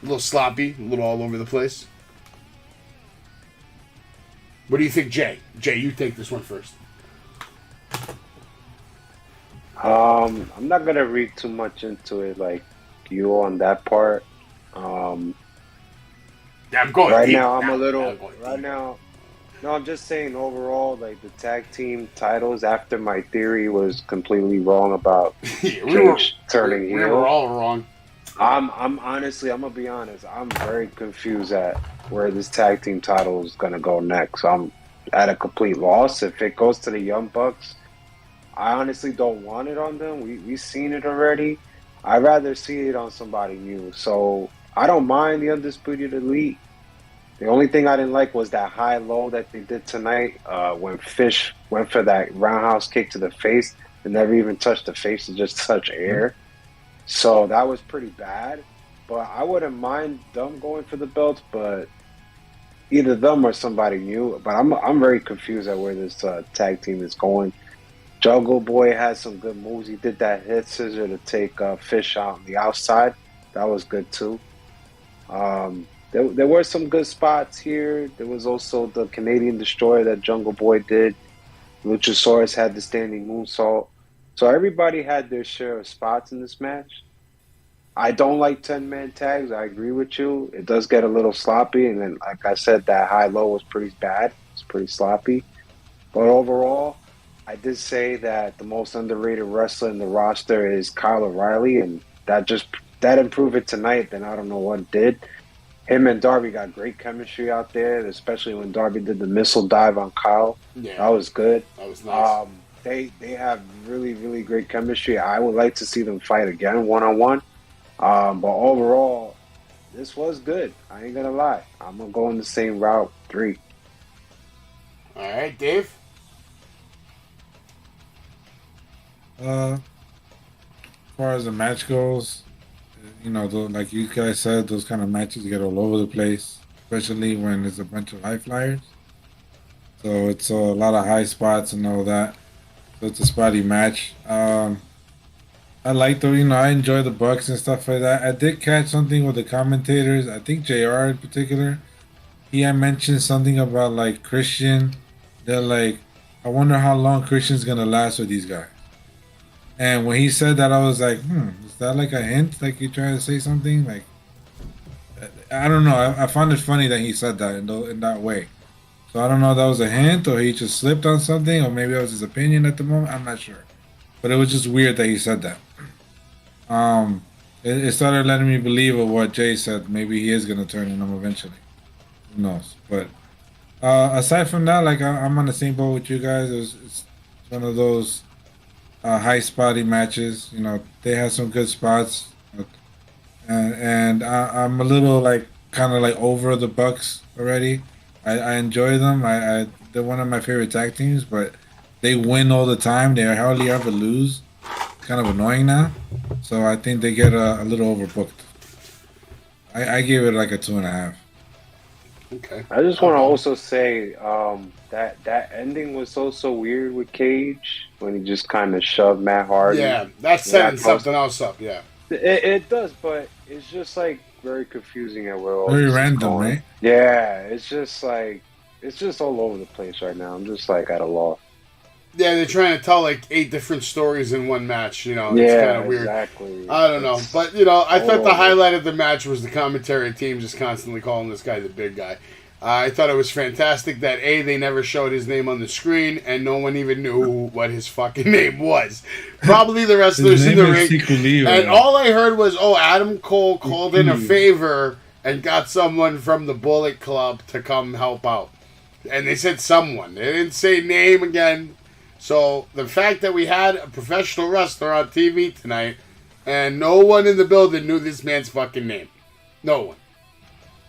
A little sloppy. A little all over the place. What do you think, Jay? Jay, you take this one first. I'm not going to read too much into it like you on that part. Yeah, I'm going right deep. now. I'm Yeah, a little right now. No, I'm just saying overall, the tag team titles. After my theory was completely wrong about turning heel. We were all wrong. I'm honestly, I'm gonna be honest. I'm very confused at where this tag team title is gonna go next. I'm at a complete loss. If it goes to the Young Bucks, I honestly don't want it on them. We've seen it already. I'd rather see it on somebody new. So I don't mind the Undisputed Elite. The only thing I didn't like was that high-low that they did tonight when Fish went for that roundhouse kick to the face and never even touched the face, it just touched air. So that was pretty bad. But I wouldn't mind them going for the belts, but either them or somebody new. But I'm very confused at where this tag team is going. Jungle Boy had some good moves. He did that hit scissor to take Fish out on the outside. That was good too. There were some good spots here. There was also the Canadian Destroyer that Jungle Boy did. Luchasaurus had the standing moonsault. So everybody had their share of spots in this match. I don't like 10-man tags. I agree with you. It does get a little sloppy. And then, like I said, that high-low was pretty bad. It's pretty sloppy. But overall, I did say that the most underrated wrestler in the roster is Kyle O'Reilly. And that improved it tonight. Then I don't know what did. Him and Darby got great chemistry out there, especially when Darby did the missile dive on Kyle. Yeah, that was good. That was nice. They have really, really great chemistry. I would like to see them fight again one-on-one. But overall, this was good. I ain't going to lie. I'm going to go in the same route, 3. All right, Dave? As far as the match goes, like you guys said, those kind of matches get all over the place, especially when there's a bunch of high flyers. So it's a lot of high spots and all that. So it's a spotty match. I like I enjoy the Bucks and stuff like that. I did catch something with the commentators. I think JR in particular. He had mentioned something about Christian. They're like, I wonder how long Christian's gonna last with these guys. And when he said that, I was like, is that a hint? You're trying to say something? I don't know. I found it funny that he said that in that way. So I don't know if that was a hint or he just slipped on something or maybe that was his opinion at the moment. I'm not sure. But it was just weird that he said that. It started letting me believe of what Jay said. Maybe he is going to turn in them eventually. Who knows? But aside from that, I'm on the same boat with you guys. It's one of those high spotty matches. They have some good spots, and I'm a little kind of over the Bucks already. I enjoy them. They're one of my favorite tag teams, but they win all the time. They hardly ever lose. It's kind of annoying now. So I think they get a little overbooked. I gave it like a 2.5. Okay. I just want to also say that ending was so weird with Cage when he just kind of shoved Matt Hardy. Yeah, that's setting something else up. Yeah. It does, but it's just like very confusing at where all Very this is random, going. right? Yeah, it's just all over the place right now. I'm just like at a loss. Yeah, they're trying to tell like 8 different stories in one match. You know, it's Yeah, kind of weird. exactly. I don't know, but I thought the highlight of the match was the commentary team just constantly calling this guy the big guy. I thought it was fantastic that they never showed his name on the screen and no one even knew what his fucking name was. Probably the wrestlers in the ring. And all I heard was, Adam Cole called in a favor and got someone from the Bullet Club to come help out. And they said someone. They didn't say name again. So the fact that we had a professional wrestler on TV tonight and no one in the building knew this man's fucking name. No one.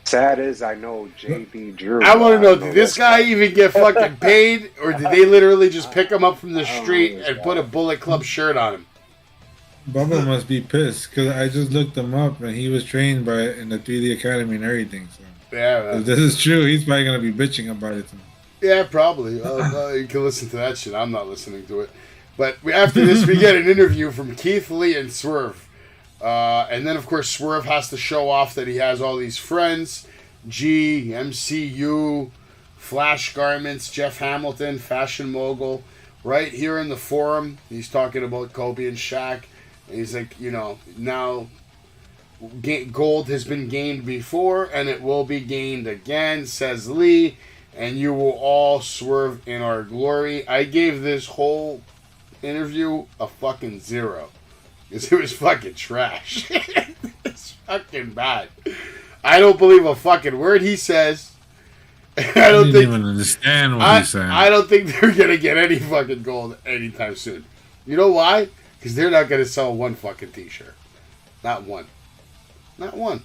Sad is I know JB Drew. I want to know, did this guy even get fucking paid? Or did they literally just pick him up from the street and put a Bullet Club shirt on him? Bubba must be pissed because I just looked him up and he was trained in the 3D Academy and everything. So Yeah, if this is true, he's probably going to be bitching about it. Yeah, probably. You can listen to that shit. I'm not listening to it. But after this, we get an interview from Keith Lee and Swerve. And then, of course, Swerve has to show off that he has all these friends. G, MCU, Flash Garments, Jeff Hamilton, Fashion Mogul. Right here in the forum, he's talking about Kobe and Shaq. And he's like, now gold has been gained before, and it will be gained again, says Lee. And you will all swerve in our glory. I gave this whole interview a fucking 0. Because it was fucking trash. It's fucking bad. I don't believe a fucking word he says. I don't even understand what he's saying. I don't think they're going to get any fucking gold anytime soon. You know why? Because they're not going to sell one fucking t-shirt. Not one. Not one.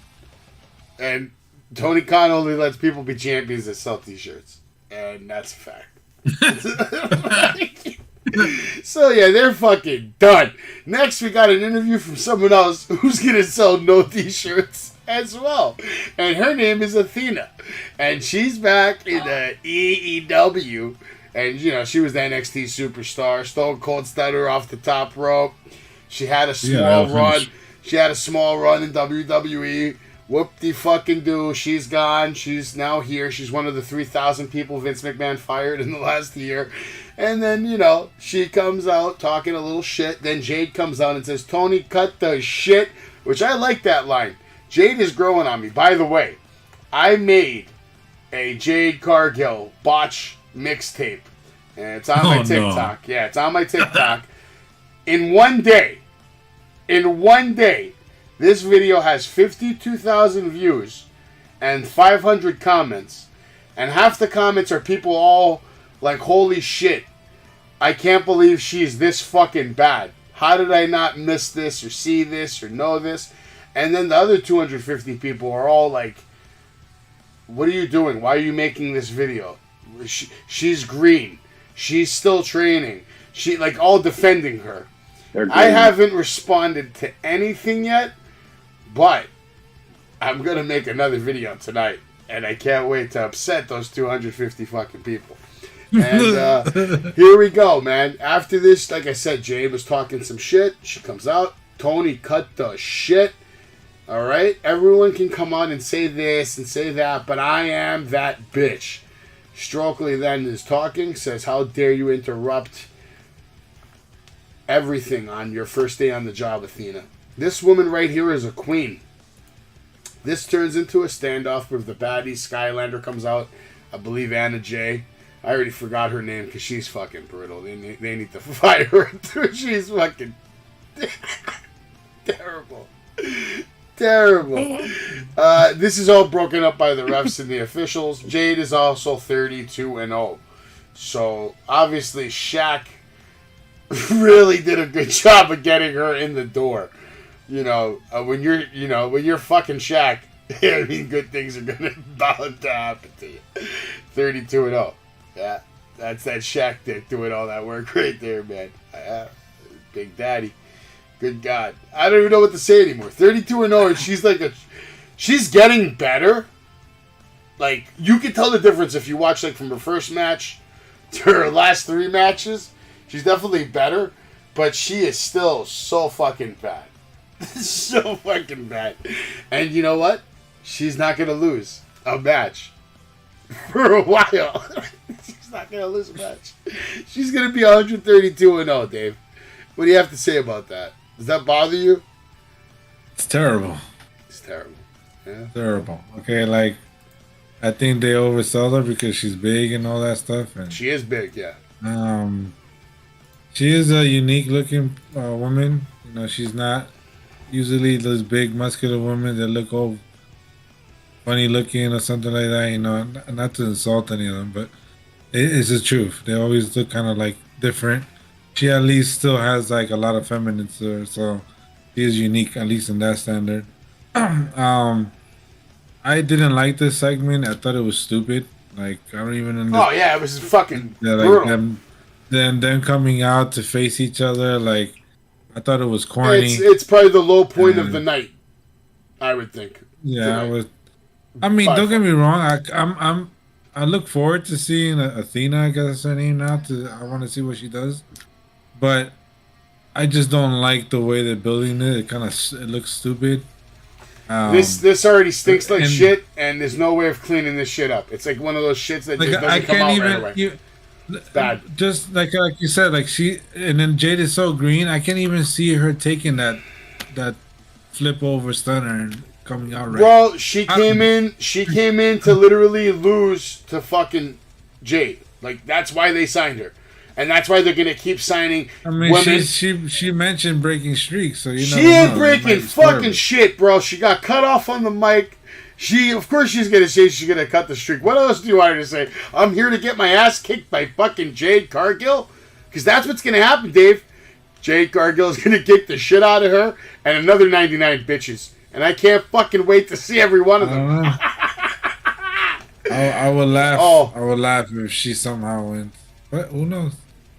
And Tony Khan only lets people be champions that sell t-shirts. And that's a fact. So yeah, they're fucking done. Next, we got an interview from someone else who's gonna sell no t-shirts as well, and her name is Athena, and she's back in the AEW, and she was the NXT superstar. Stone Cold started her off the top rope. She had a small run. She had a small run in WWE. Whoop-de-fucking-do. She's gone. She's now here. She's one of the 3,000 people Vince McMahon fired in the last year. And then, she comes out talking a little shit. Then Jade comes out and says, Tony, cut the shit. Which I like that line. Jade is growing on me. By the way, I made a Jade Cargill botch mixtape. And it's on my TikTok. No. Yeah, it's on my TikTok. In one day, this video has 52,000 views and 500 comments. And half the comments are people all like, holy shit, I can't believe she's this fucking bad. How did I not miss this or see this or know this? And then the other 250 people are all like, what are you doing? Why are you making this video? She's green. She's still training. She all defending her. I haven't responded to anything yet. But I'm going to make another video tonight. And I can't wait to upset those 250 fucking people. And here we go, man. After this, like I said, Jade was talking some shit. She comes out. Tony, cut the shit. All right? Everyone can come on and say this and say that. But I am that bitch. Stokely then is talking. Says, how dare you interrupt everything on your first day on the job, Athena. This woman right here is a queen. This turns into a standoff with the baddie. Skylander comes out. I believe Anna Jay. I already forgot her name because she's fucking brutal. They need to fire her too. She's fucking terrible. Terrible. This is all broken up by the refs and the officials. Jade is also 32-0. So obviously Shaq really did a good job of getting her in the door. When you're fucking Shaq, I mean, good things are bound to happen to you. 32-0. Yeah. That's that Shaq dick doing all that work right there, man. Big Daddy. Good God. I don't even know what to say anymore. 32-0, and she's like she's getting better. Like, you can tell the difference if you watch, like, from her first match to her last 3 matches. She's definitely better, but she is still so fucking bad. So fucking bad. And you know what? She's not going to lose a match for a while. She's not going to lose a match. She's going to be 132-0, Dave. What do you have to say about that? Does that bother you? It's terrible. It's terrible. Yeah. Terrible. Okay, like, I think they oversell her because she's big and all that stuff. And she is big, yeah. She is a unique looking woman. You know, she's not usually those big muscular women that look all funny looking or something like that. You know, not to insult any of them, but it's the truth. They always look kind of like different. She at least still has like a lot of feminine to her, so she is unique, at least in that standard. I didn't like this segment. I thought it was stupid. Like, I don't even understand. Oh yeah, it was fucking brutal. Like them coming out to face each other. Like, I thought it was corny. It's probably the low point of the night, I would think. Yeah, I mean, don't get me wrong. I look forward to seeing Athena. I guess that's her name now. I want to see what she does, but I just don't like the way they're building it. It looks stupid. This already stinks like shit, and there's no way of cleaning this shit up. It's like one of those shits that just doesn't come out right away. It's bad. Just like you said, like and then Jade is so green. I can't even see her taking that flip over stunner and coming out right. Well, she came in to literally lose to fucking Jade. Like, that's why they signed her. And that's why they're gonna keep signing women. She mentioned breaking streaks, so you know. She ain't breaking fucking shit, bro. She got cut off on the mic. Of course she's gonna say she's gonna cut the streak. What else do you want her to say? I'm here to get my ass kicked by fucking Jade Cargill? Because that's what's gonna happen, Dave. Jade Cargill is gonna kick the shit out of her and another 99 bitches. And I can't fucking wait to see every one of them. I would laugh. Oh. I would laugh if she somehow wins. But who knows?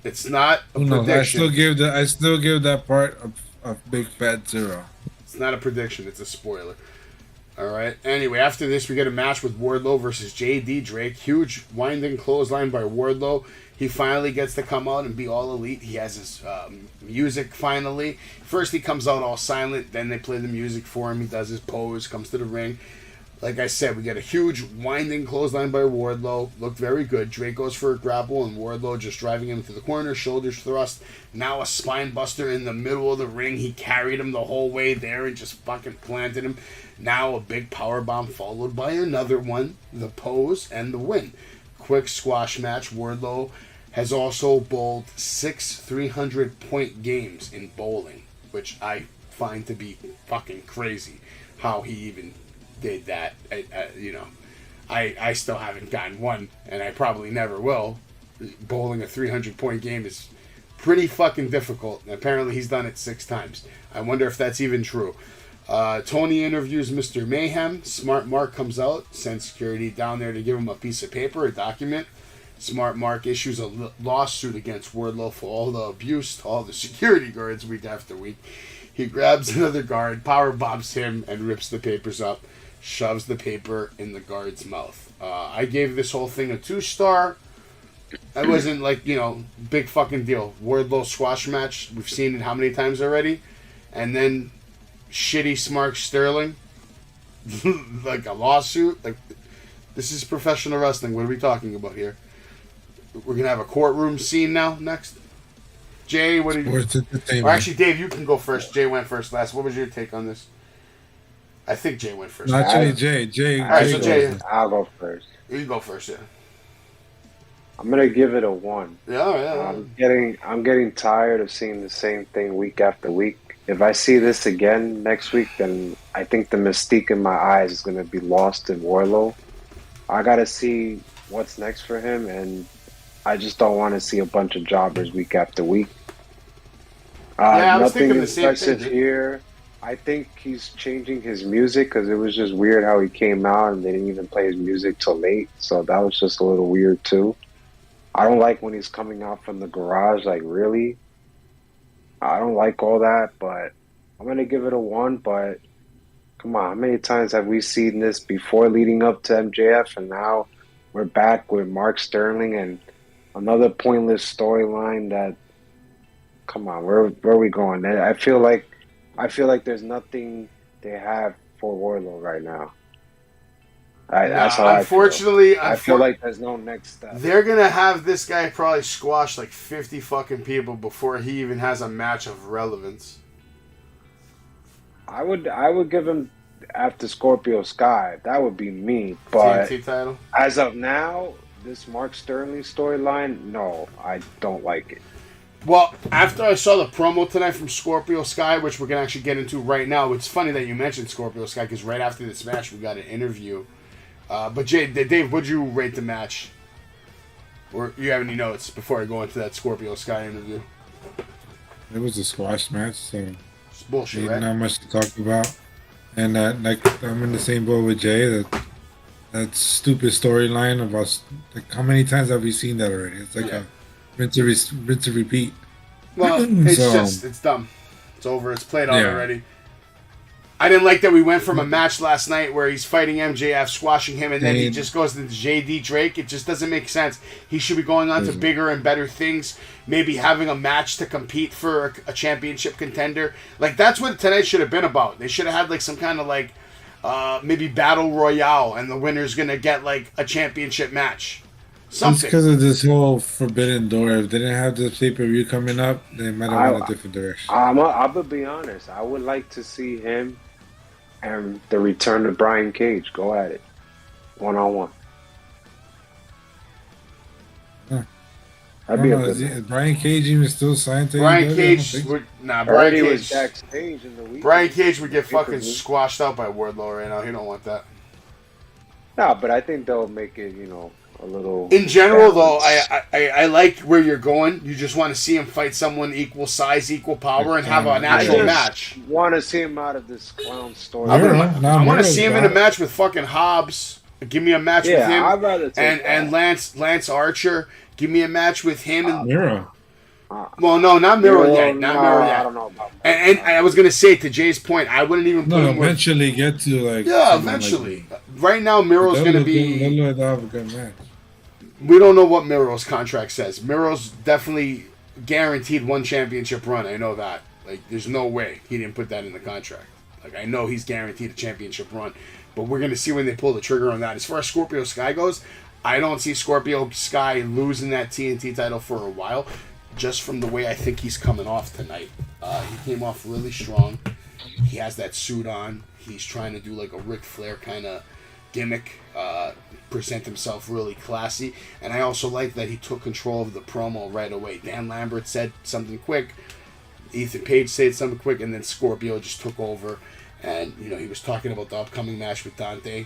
It's not a who knows? prediction. I still give that part a big fat 0. It's not a prediction. It's a spoiler. All right. Anyway, after this, we get a match with Wardlow versus J.D. Drake. Huge winding clothesline by Wardlow. He finally gets to come out and be all elite. He has his music finally. First, he comes out all silent. Then they play the music for him. He does his pose, comes to the ring. Like I said, we get a huge winding clothesline by Wardlow. Looked very good. Drake goes for a grapple, and Wardlow just driving him to the corner, shoulders thrust. Now a spine buster in the middle of the ring. He carried him the whole way there and just fucking planted him. Now a big powerbomb followed by another one, the pose, and the win. Quick squash match. Wardlow has also bowled 6 300-point games in bowling, which I find to be fucking crazy how he even did that. I still haven't gotten one, and I probably never will. Bowling a 300-point game is pretty fucking difficult. Apparently he's done it 6 times. I wonder if that's even true. Tony interviews Mr. Mayhem. Smart Mark comes out, sends security down there to give him a piece of paper, a document. Smart Mark issues a lawsuit against Wardlow for all the abuse to all the security guards week after week. He grabs another guard, power bombs him, and rips the papers up. Shoves the paper in the guard's mouth. I gave this whole thing a 2-star. I wasn't like, big fucking deal. Wardlow squash match. We've seen it how many times already? And then shitty Smart Sterling. Like a lawsuit. Like, this is professional wrestling. What are we talking about here? We're going to have a courtroom scene now next. Jay, what do you... Or actually, Dave, you can go first. Jay went first last. What was your take on this? I think Jay went first. Actually, Jay. All right, so Jay, I'll go first. You go first, yeah. I'm gonna give it a 1. Yeah. I'm getting tired of seeing the same thing week after week. If I see this again next week, then I think the mystique in my eyes is gonna be lost in Wardlow. I gotta see what's next for him, and I just don't want to see a bunch of jobbers week after week. I was nothing thinking the same thing impressive here. I think he's changing his music because it was just weird how he came out and they didn't even play his music till late. So that was just a little weird too. I don't like when he's coming out from the garage. Like, really? I don't like all that, but I'm gonna give it a 1. But come on, how many times have we seen this before leading up to MJF, and now we're back with Mark Sterling and another pointless storyline that. Come on, where are we going? I feel like there's nothing they have for Wardlow right now. That's how unfortunately, I feel like there's no next step. They're gonna have this guy probably squash like 50 fucking people before he even has a match of relevance. I would give him after Scorpio Sky. That would be me. But TNT title. As of now, this Mark Sterling storyline, no, I don't like it. Well, after I saw the promo tonight from Scorpio Sky, which we're going to actually get into right now, it's funny that you mentioned Scorpio Sky because right after this match, we got an interview. But Jay, Dave, would you rate the match? Or you have any notes before I go into that Scorpio Sky interview? It was a squash match, so It's bullshit, right? not much to talk about. And like I'm in the same boat with Jay. That stupid storyline about like how many times have we seen that already? It's like a rinse to repeat. Well, it's dumb. It's over. It's played out Yeah. already. I didn't like that we went from a match last night where he's fighting MJF, squashing him, and then he just goes to JD Drake. It just doesn't make sense. He should be going on to bigger and better things. Maybe having a match to compete for a championship contender. Like, that's what tonight should have been about. They should have had, like, some kind of, like, maybe battle royale, and the winner's going to get, like, a championship match. Something. It's because of this whole Forbidden Door. If they didn't have this pay-per-view coming up, they might have went a different direction. I'm gonna be honest. I would like to see him and the return of Brian Cage go at it, 1-on-1. Huh. That'd be a good Is Brian Cage even still signed to Brian AEW? Cage Brian Cage was backstage in the week. Brian Cage would get fucking squashed out by Wardlow right now. He don't want that. No, but I think they'll make it, a little. In general, though, balance. I like where you're going. You just want to see him fight someone equal size, equal power, and have an actual match. Want to see him out of this clown story. I want to see him in a match with fucking Hobbs. Give me a match with him. I'd rather take and Lance Archer. Give me a match with him and Miro. Well, no, not Miro yet. Not Miro yet. I don't know about that. And I was gonna say, to Jay's point, I wouldn't even put him eventually get to like. Yeah, eventually. Right now, Miro's gonna be. They'll have a good match. We don't know what Miro's contract says. Miro's definitely guaranteed one championship run. I know that. Like, there's no way he didn't put that in the contract. Like, I know he's guaranteed a championship run. But we're going to see when they pull the trigger on that. As far as Scorpio Sky goes, I don't see Scorpio Sky losing that TNT title for a while. Just from the way I think he's coming off tonight. He came off really strong. He has that suit on. He's trying to do like a Ric Flair kind of gimmick. Present himself really classy, and I also like that he took control of the promo right away. Dan Lambert said something quick, Ethan Page said something quick, and then Scorpio just took over. And he was talking about the upcoming match with Dante.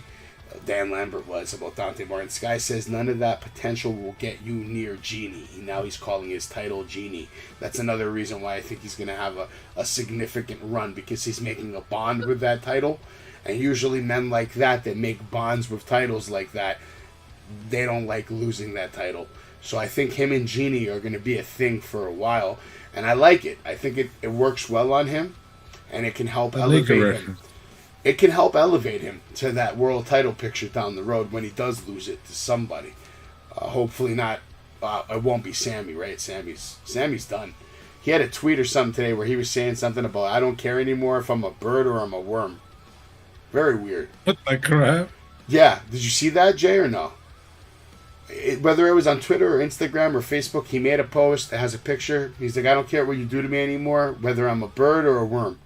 Dan Lambert was about Dante Martin. Sky says none of that potential will get you near Genie. Now he's calling his title Genie. That's another reason why I think he's going to have a significant run, because he's making a bond with that title. And usually men like that make bonds with titles like that, they don't like losing that title. So I think him and Genie are going to be a thing for a while. And I like it. I think it works well on him. And it can help elevate him. It can help elevate him to that world title picture down the road when he does lose it to somebody. Hopefully not. It won't be Sammy, right? Sammy's done. He had a tweet or something today where he was saying something about, I don't care anymore if I'm a bird or I'm a worm. Very weird. What the crap? Yeah. Did you see that, Jay, or no? Whether it was on Twitter or Instagram or Facebook, he made a post that has a picture. He's like, I don't care what you do to me anymore, whether I'm a bird or a worm.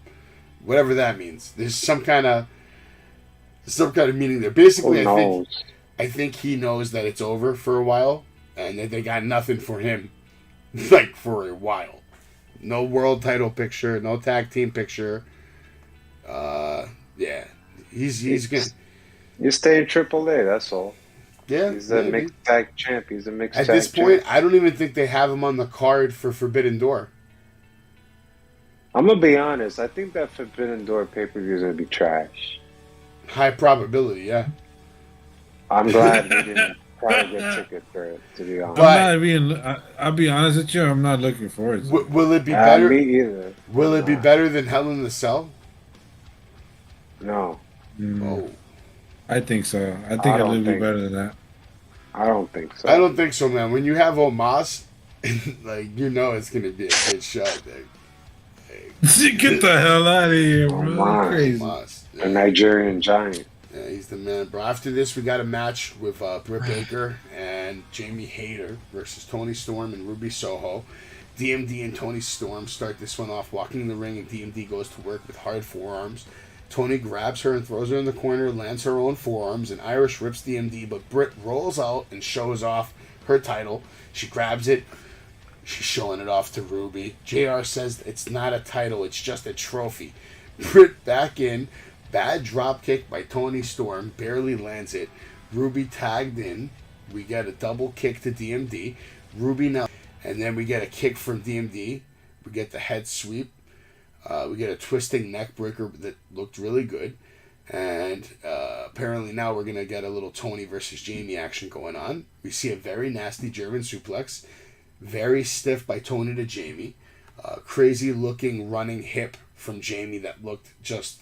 Whatever that means. There's some kind of meaning there. Basically, I think he knows that it's over for a while, and that they got nothing for him, like, for a while. No world title picture, no tag team picture. Yeah. He's gonna. You stay in AAA, that's all. Yeah, he's a mixed tag champ. He's a mixed At tag this point, champ. I don't even think they have him on the card for Forbidden Door. I'm gonna be honest. I think that Forbidden Door pay-per-view is gonna be trash. High probability, yeah. I'm glad they didn't. probably get tickets for it, to be honest. I'll be honest with you. I'm not looking forward to it. Will it be better? Me either. Will it be better than Hell in the Cell? No. Oh, I think so. I think it'll be better than that. I don't think so. I don't think so, man. When you have Omos, like, you know it's gonna be a good shot. Get the hell out of here, bro. Omos. Crazy. Omos. A Nigerian giant. Yeah, he's the man, bro. After this, we got a match with Britt Baker and Jamie Hayter versus Toni Storm and Ruby Soho. DMD and Toni Storm start this one off walking in the ring, and DMD goes to work with hard forearms. Toni grabs her and throws her in the corner, lands her own forearms, and Irish rips DMD, but Britt rolls out and shows off her title. She grabs it. She's showing it off to Ruby. JR says it's not a title, it's just a trophy. Britt back in. Bad drop kick by Toni Storm. Barely lands it. Ruby tagged in. We get a double kick to DMD. Ruby now. And then we get a kick from DMD. We get the head sweep. We get a twisting neck breaker that looked really good. And apparently now we're going to get a little Toni versus Jamie action going on. We see a very nasty German suplex. Very stiff by Toni to Jamie. Crazy looking running hip from Jamie that looked just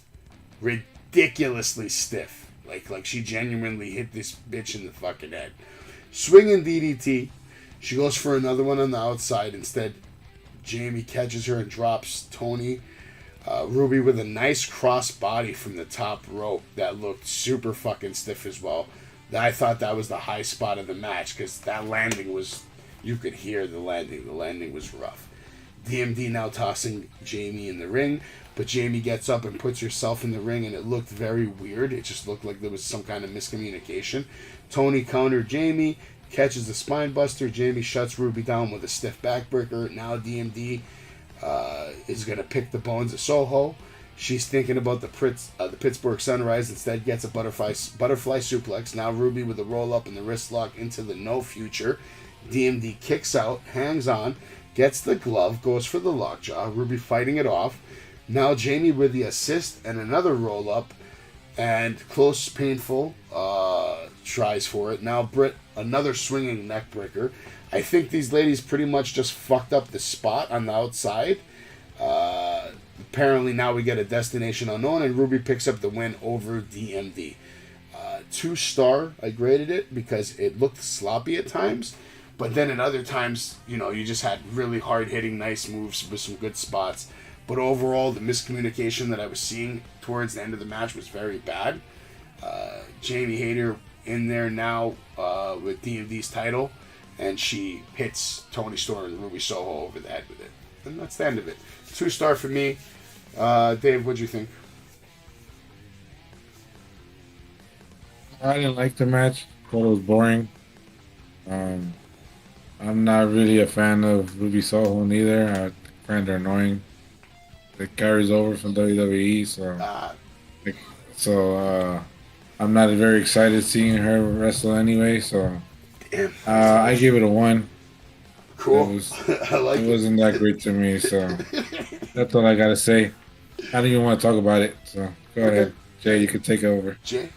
ridiculously stiff. Like she genuinely hit this bitch in the fucking head. Swinging DDT. She goes for another one on the outside. Instead, Jamie catches her and drops Toni. Ruby with a nice cross body from the top rope that looked super fucking stiff as well. I thought that was the high spot of the match because that landing was, you could hear the landing. The landing was rough. DMD now tossing Jamie in the ring, but Jamie gets up and puts herself in the ring, and it looked very weird. It just looked like there was some kind of miscommunication. Toni countered Jamie, catches the spine buster. Jamie shuts Ruby down with a stiff backbreaker. Now DMD is going to pick the bones of Soho. She's thinking about the Pittsburgh Sunrise. Instead, gets a butterfly suplex. Now Ruby with a roll up and the wrist lock into the no future. DMD kicks out, hangs on, gets the glove, goes for the lockjaw. Ruby fighting it off. Now Jamie with the assist and another roll up, and close, painful, tries for it. Now Britt, another swinging neck breaker. I think these ladies pretty much just fucked up the spot on the outside. Apparently now we get a destination unknown, and Ruby picks up the win over DMD. 2-star, I graded it because it looked sloppy at times, but then at other times, you just had really hard-hitting, nice moves with some good spots. But overall, the miscommunication that I was seeing towards the end of the match was very bad. Jamie Hayter in there now with DMD's title, and she hits Toni Storm and Ruby Soho over the head with it. And that's the end of it. 2-star for me. Dave, what'd you think? I didn't like the match. Thought it was boring. I'm not really a fan of Ruby Soho neither. I find her annoying. It carries over from WWE, so I'm not very excited seeing her wrestle anyway. So I give it a 1. Cool. I like it. It wasn't that great to me, so that's all I gotta say. I don't even want to talk about it. So go ahead, Jay. You can take over. Jay.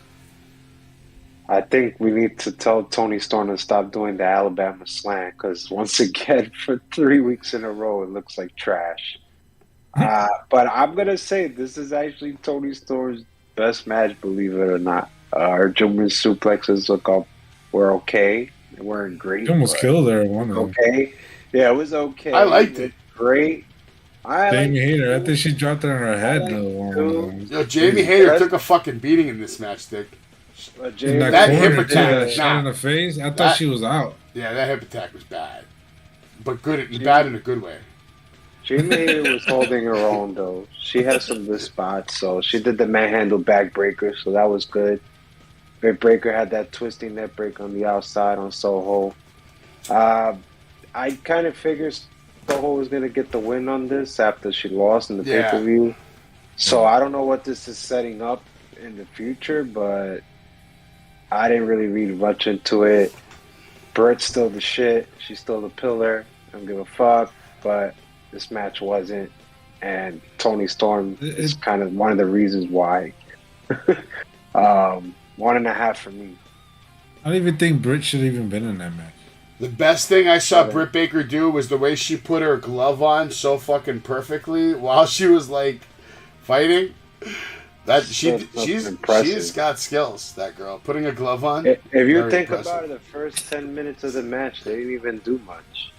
I think we need to tell Toni Storm to stop doing the Alabama slang because once again, for 3 weeks in a row, it looks like trash. But I'm going to say this is actually Toni Storm's best match, believe it or not. Her German suplexes were okay. They weren't great. You almost killed her. One of them. Okay. Yeah, it was okay. I liked it. Great. Jamie Hayter. I think she dropped it on her head. Yo, Jamie Hayter took a fucking beating in this match, Dick. That hip attack. Shot in the face. I thought she was out. Yeah, that hip attack was bad. But bad in a good way. Jamie Hayter was holding her own, though. She had some good spots, so she did the manhandle backbreaker, so that was good. Brit Breaker had that twisting neck break on the outside on Soho. I kind of figured Soho was going to get the win on this after she lost in the pay-per-view. So I don't know what this is setting up in the future, but I didn't really read much into it. Britt's still the shit. She's still the pillar. I don't give a fuck, but this match wasn't, and Toni Storm is kind of one of the reasons why. 1.5 for me. I don't even think Brit should have even been in that match. The best thing I saw Britt Baker do was the way she put her glove on so fucking perfectly while she was like fighting. That she's got skills. That girl putting a glove on. If you very think impressive. about it, the first 10 minutes of the match, they didn't even do much.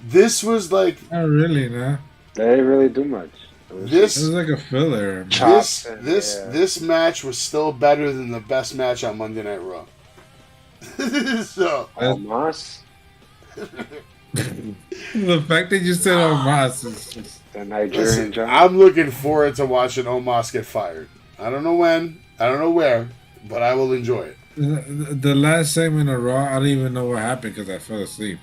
This was like Not really, nah. They didn't really do much. It this. was like a filler. Man. Chops and- This match was still better than the best match on Monday Night Raw. So Almas, The fact that you said Omos is just... the Nigerian listen, giant. I'm looking forward to watching Omos get fired. I don't know when, I don't know where, but I will enjoy it. The last segment of Raw, I don't even know what happened because I fell asleep.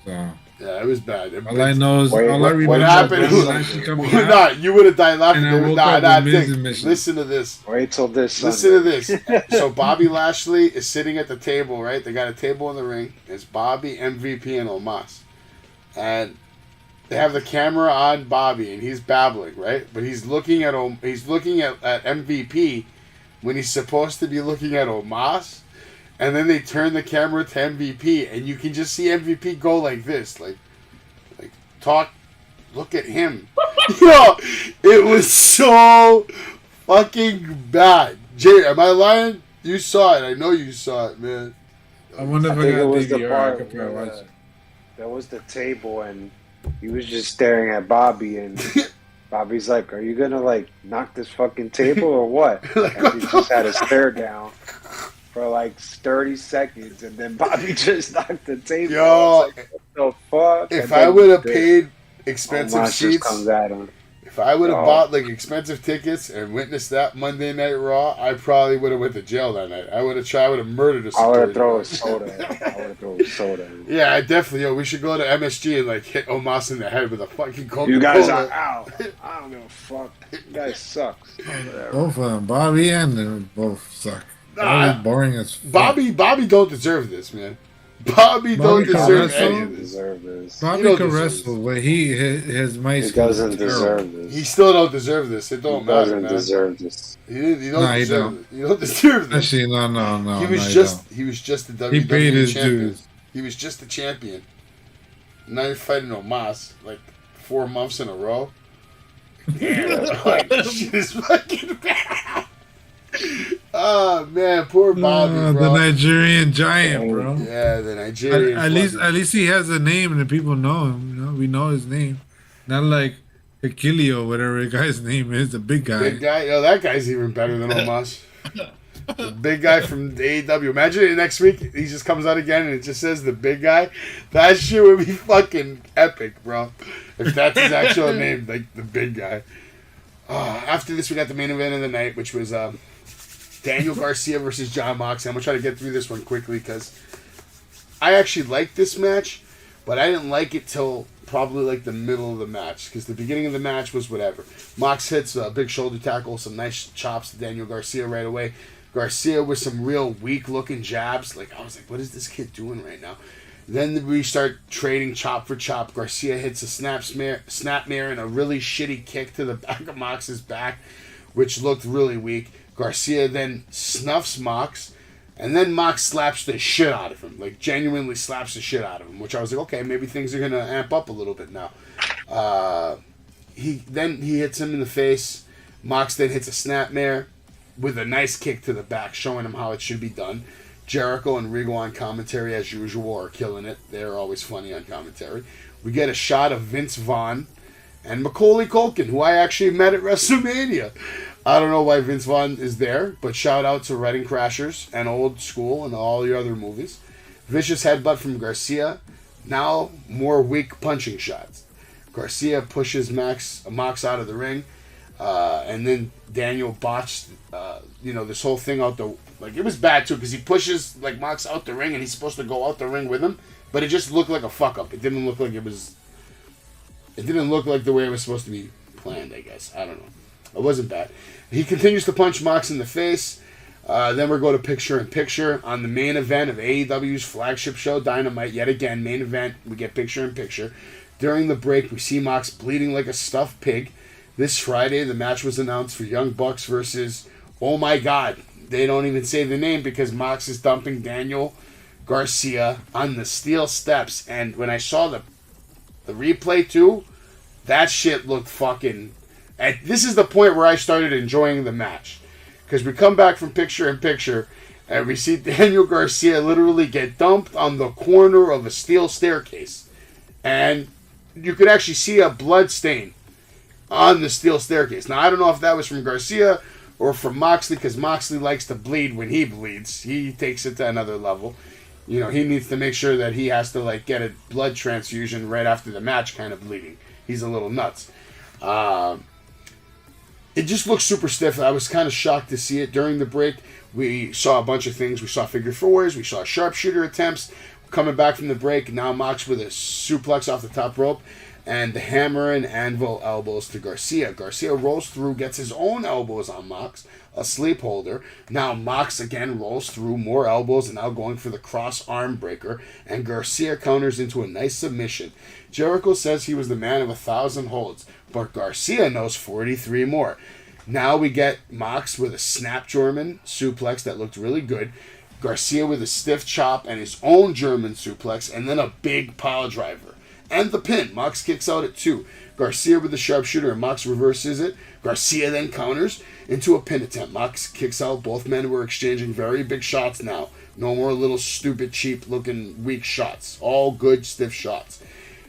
So Yeah, it was bad. all I know is Wait, all I what remember happened? was Lashley coming out. Nah, you would have died laughing. And I woke Nah, up with Miz's Dick, mission. listen to this. Wait till this Listen to Sunday. this. So Bobby Lashley is sitting at the table, right? They got a table in the ring. It's Bobby, MVP, and Omos. And they have the camera on Bobby, and he's babbling, right? But he's looking at MVP when he's supposed to be looking at Omos. And then they turn the camera to MVP, and you can just see MVP go like this, like talk, look at him. Yo, it was so fucking bad. Jay, am I lying? You saw it. I know you saw it, man. I wonder I if I think it got was the DVR. I part could probably where watch it. there was the table and he was just staring at Bobby and Bobby's like, "Are you gonna like knock this fucking table or what?" Like, And he just had a stare down for like 30 seconds, and then Bobby just knocked the table. Yo, I was like, what the fuck? if And I then would have the- paid expensive Omos just seats, comes at him. if I would have Oh. bought like expensive tickets and witnessed that Monday Night Raw, I probably would have went to jail that night. I would have tried. I would have murdered a I would have security thrown a guard. soda. I would have thrown a soda. Yeah, I definitely. Yo, we should go to MSG and like hit Omos in the head with a fucking Coca-Cola. You guys are out. I don't give a fuck. You guys sucks. Whatever. Both of them, Bobby and them, both suck. Nah, Bobby's boring as fuck. Bobby don't deserve this, man. Bobby don't Bobby deserve Caruso? any He of this. deserve this. He Bobby don't can deserve wrestle, but his mic He doesn't deserve He this. still don't deserve this. It He don't matter, doesn't man. deserve this. He don't Nah, he deserve don't. it. You don't deserve this. Actually, no. he was no, just the WWE He paid his champion. dues. He was just the champion. Now you're fighting Omos like 4 months in a row. Damn, like, shit is fucking bad. Oh man, poor Bobby, The bro. Nigerian giant, bro. Yeah, the Nigerian. At least he has a name and the people know him. You know, we know his name. Not like Achilleo, whatever the guy's name is, the big guy. big guy. Yo, that guy's even better than Omos. The big guy from the AEW. Imagine it next week. He just comes out again and it just says the big guy. That shit would be fucking epic, bro. If that's his actual name, like the big guy. After this, we got the main event of the night, which was Daniel Garcia versus John Moxley. I'm gonna try to get through this one quickly because I actually liked this match, but I didn't like it till probably like the middle of the match because the beginning of the match was whatever. Mox hits a big shoulder tackle, some nice chops to Daniel Garcia right away. Garcia with some real weak looking jabs. Like I was like, what is this kid doing right now? Then we start trading chop for chop. Garcia hits a snapmare and a really shitty kick to the back of Mox's back, which looked really weak. Garcia then snuffs Mox, and then Mox slaps the shit out of him. Like, genuinely slaps the shit out of him, which I was like, okay, maybe things are going to amp up a little bit now. He hits him in the face. Mox then hits a snapmare with a nice kick to the back, showing him how it should be done. Jericho and Regal on commentary, as usual, are killing it. They're always funny on commentary. We get a shot of Vince Vaughn and Macaulay Culkin, who I actually met at WrestleMania. I don't know why Vince Vaughn is there, but shout out to Wedding Crashers and Old School and all the other movies. Vicious headbutt from Garcia. Now more weak punching shots. Garcia pushes Mox out of the ring, and then Daniel botched, this whole thing out the. Like, it was bad too because he pushes like Mox out the ring and he's supposed to go out the ring with him, but it just looked like a fuck up. It didn't look like it was. It didn't look like the way it was supposed to be planned. I guess I don't know. It wasn't bad. He continues to punch Mox in the face. Then we go to picture-in-picture on the main event of AEW's flagship show, Dynamite. Yet again, main event, we get picture-in-picture. During the break, we see Mox bleeding like a stuffed pig. This Friday, the match was announced for Young Bucks versus, oh my God, they don't even say the name because Mox is dumping Daniel Garcia on the steel steps. And when I saw the replay too, that shit looked fucking... And this is the point where I started enjoying the match. Because we come back from picture in picture, and we see Daniel Garcia literally get dumped on the corner of a steel staircase. And you could actually see a blood stain on the steel staircase. Now, I don't know if that was from Garcia or from Moxley, because Moxley likes to bleed when he bleeds. He takes it to another level. You know, he needs to make sure that he has to, like, get a blood transfusion right after the match kind of bleeding. He's a little nuts. It just looks super stiff. I was kind of shocked to see it during the break. We saw a bunch of things. We saw figure fours. We saw sharpshooter attempts. Coming back from the break, now Mox with a suplex off the top rope. And the hammer and anvil elbows to Garcia. Garcia rolls through, gets his own elbows on Mox, a sleep holder. Now Mox again rolls through, more elbows, and now going for the cross arm breaker. And Garcia counters into a nice submission. Jericho says he was the man of 1,000 holds, but Garcia knows 43 more. Now we get Mox with a snap German suplex that looked really good. Garcia with a stiff chop and his own German suplex, and then a big pile driver. And the pin. Mox kicks out at 2. Garcia with the sharpshooter, and Mox reverses it. Garcia then counters into a pin attempt. Mox kicks out. Both men were exchanging very big shots now. No more little stupid, cheap-looking, weak shots. All good, stiff shots.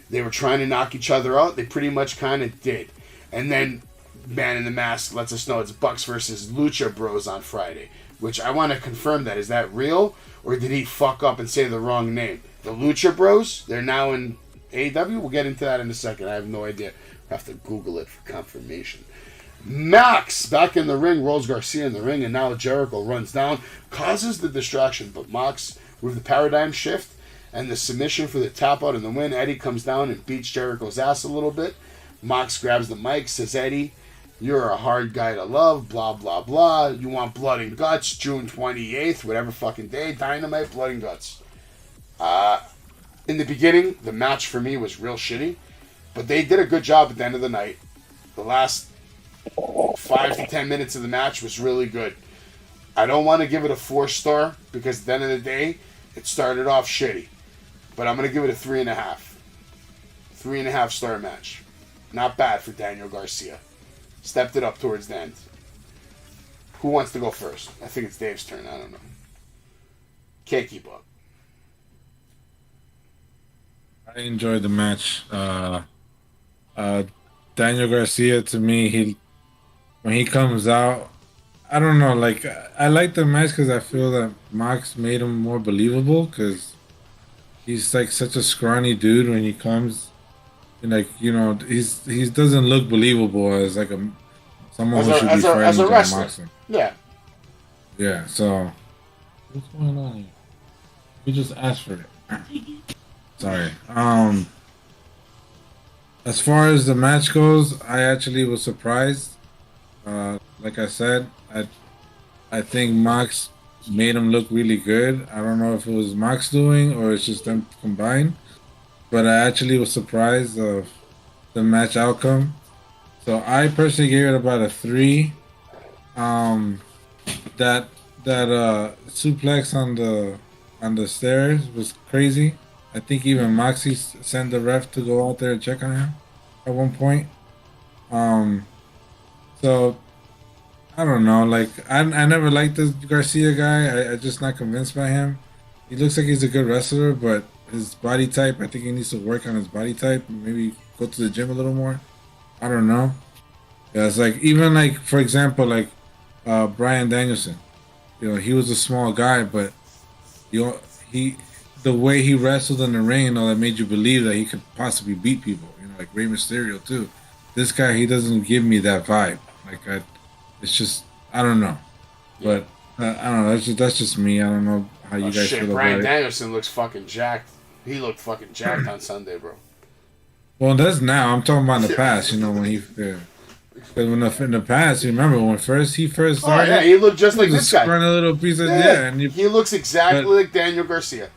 They were trying to knock each other out. They pretty much kind of did. And then Man in the Mask lets us know it's Bucks versus Lucha Bros on Friday, which I want to confirm that. Is that real, or did he fuck up and say the wrong name? The Lucha Bros, they're now in AEW? We'll get into that in a second. I have no idea. I have to Google it for confirmation. Max back in the ring, rolls Garcia in the ring, and now Jericho runs down, causes the distraction, but Mox with the paradigm shift and the submission for the tap out and the win. Eddie comes down and beats Jericho's ass a little bit. Mox grabs the mic, says, Eddie, you're a hard guy to love, blah, blah, blah. You want blood and guts, June 28th, whatever fucking day, Dynamite, blood and guts. In the beginning, the match for me was real shitty, but they did a good job at the end of the night. The last 5 to 10 minutes of the match was really good. I don't want to give it a 4-star because at the end of the day, it started off shitty. But I'm going to give it a 3.5. 3.5 star match. Not bad for Daniel Garcia. Stepped it up towards the end. Who wants to go first? I think it's Dave's turn. I don't know. Can't keep up. I enjoyed the match. Daniel Garcia, to me, when he comes out, I don't know, like, I like the match because I feel that Mox made him more believable because he's like such a scrawny dude when he comes. And like, you know, he doesn't look believable as like someone who should be fighting John Moxley. Yeah. Yeah, so what's going on here? We just asked for it. Sorry. As far as the match goes, I actually was surprised. Like I said, I think Mox made him look really good. I don't know if it was Mox doing or it's just them combined, but I actually was surprised of the match outcome. So I personally gave it about a 3. That suplex on the stairs was crazy. I think even Moxie sent the ref to go out there and check on him at one point. So I don't know. Like I never liked this Garcia guy. I just not convinced by him. He looks like he's a good wrestler, but his body type, I think he needs to work on his body type. Maybe go to the gym a little more. I don't know. Yeah, it's like even like for example like Bryan Danielson. You know, he was a small guy, but the way he wrestled in the ring and all that made you believe that he could possibly beat people. You know, like Rey Mysterio too. This guy, he doesn't give me that vibe. Like it's just I don't know, but I don't know. That's just me. I don't know how you guys feel about Bryan it. Danielson looks fucking jacked. He looked fucking jacked on Sunday, bro. Well, that's now. I'm talking about in the past. You know when he. Because in the past, you remember when he first started. Oh yeah, he looked just like this guy. A little piece of and he looks exactly like Daniel Garcia.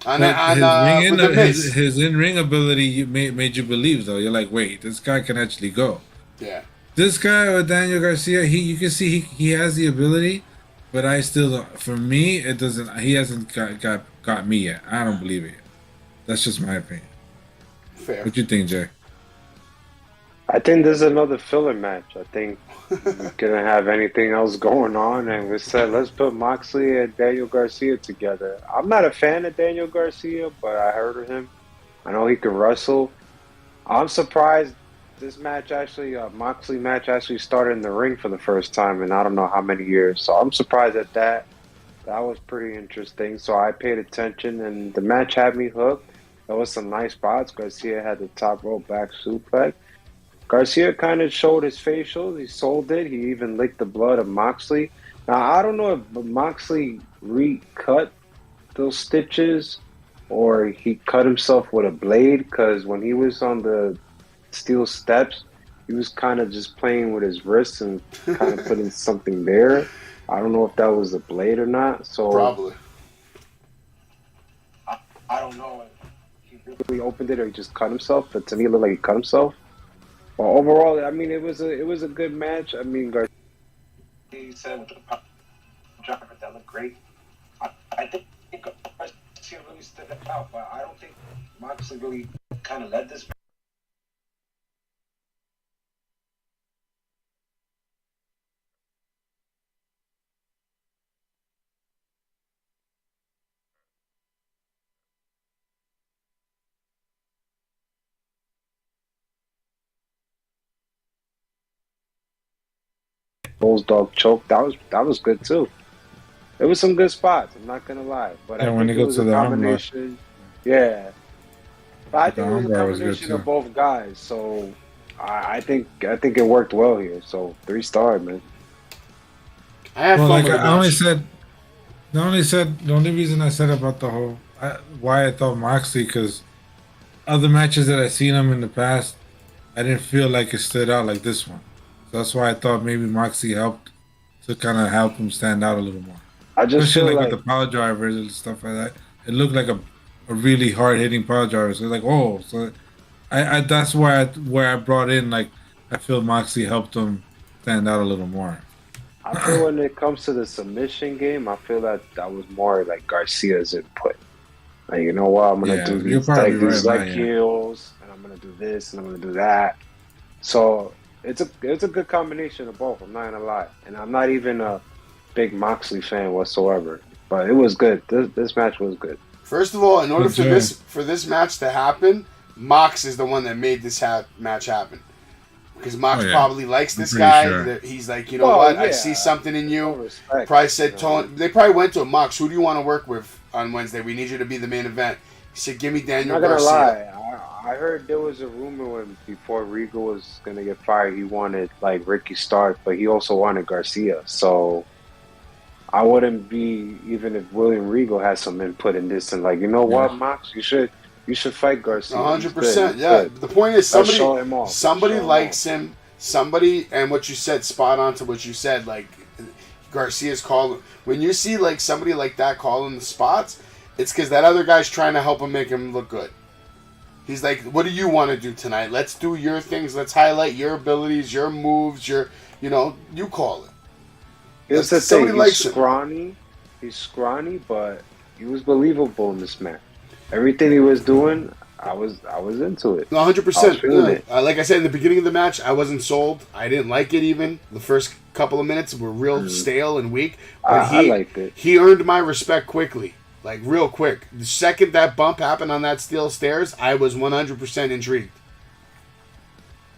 His in-ring ability made you believe though. You're like, wait, this guy can actually go. Yeah. This guy or Daniel Garcia, you can see he has the ability, But I still don't. For me, it doesn't. He hasn't got me yet. I don't believe it. That's just my opinion. Fair. What you think, Jay? I think this is another filler match. I think we couldn't have anything else going on, and we said let's put Moxley and Daniel Garcia together. I'm not a fan of Daniel Garcia, but I heard of him. I know he can wrestle. I'm surprised this match actually, Moxley match actually started in the ring for the first time in I don't know how many years. So I'm surprised at that. That was pretty interesting. So I paid attention, and the match had me hooked. There was some nice spots. Garcia had the top rope back suplex. Garcia kind of showed his facials. He sold it. He even licked the blood of Moxley. Now, I don't know if Moxley recut those stitches or he cut himself with a blade, because when he was on the steel steps, he was kind of just playing with his wrists and kind of putting something there. I don't know if that was a blade or not. So Probably. I don't know if he really opened it or he just cut himself. But to me, it looked like he cut himself. Well, overall, I mean, it was a good match. I mean, Garcia said with the jumper that looked great. I think Garcia really stood out, but I don't think Moxley really kind of led this match. Bulldog choke. That was good too. It was some good spots. I'm not gonna lie, but And I when think he it goes was to a the armbar. combination. Yeah, but I think it was a armbar was good, combination of too. both guys. So I think it worked well here. So 3-star, man. I had Well, fun like with the I only match. said, the only reason I said about the whole why I thought Moxley, because other matches that I've seen him in the past, I didn't feel like it stood out like this one. So that's why I thought maybe Moxley helped to kind of help him stand out a little more. I just Especially feel like like with the power drivers and stuff like that. It looked like a really hard hitting power driver. So like, oh, so I that's where I brought in, like, I feel Moxley helped him stand out a little more. I feel when it comes to the submission game, I feel that was more like Garcia's input. Like, you know what, I'm gonna Yeah, do you're these probably like these right leg about that, yeah. heels, and I'm gonna do this, and I'm gonna do that. So it's a good combination of both. I'm not gonna lie, and I'm not even a big Moxley fan whatsoever. But it was good. This match was good. First of all, in order Good for job. this match to happen, Mox is the one that made this match happen. Because Mox Oh, yeah. probably likes I'm this pretty guy. sure. That he's like, you know Well, what? I yeah, see something in no you. respect, Probably said, you know. Tone. They probably went to him, Mox, who do you want to work with on Wednesday? We need you to be the main event. He said, give me I'm Daniel not gonna Garcia. lie. I heard there was a rumor when before Regal was gonna get fired, he wanted like Ricky Stark, but he also wanted Garcia. So I wouldn't be even if William Regal has some input in this and like, you know what, Mox, you should fight Garcia. 100%. He's Yeah. good. The point is, Let's show him off. somebody Let's show him likes off. him. Somebody, and what you said, spot on to what you said. Like Garcia's calling. When you see like somebody like that calling the spots, it's because that other guy's trying to help him make him look good. He's like, what do you want to do tonight? Let's do your things. Let's highlight your abilities, your moves, you call it. Here's the Somebody thing, likes he's him. scrawny. He's scrawny, but he was believable in this match. Everything he was doing, I was into it. 100%. feeling it. Like I said in the beginning of the match, I wasn't sold. I didn't like it even. The first couple of minutes were real stale and weak. But I liked it. He earned my respect quickly. Like, real quick. The second that bump happened on that steel stairs, I was 100% intrigued.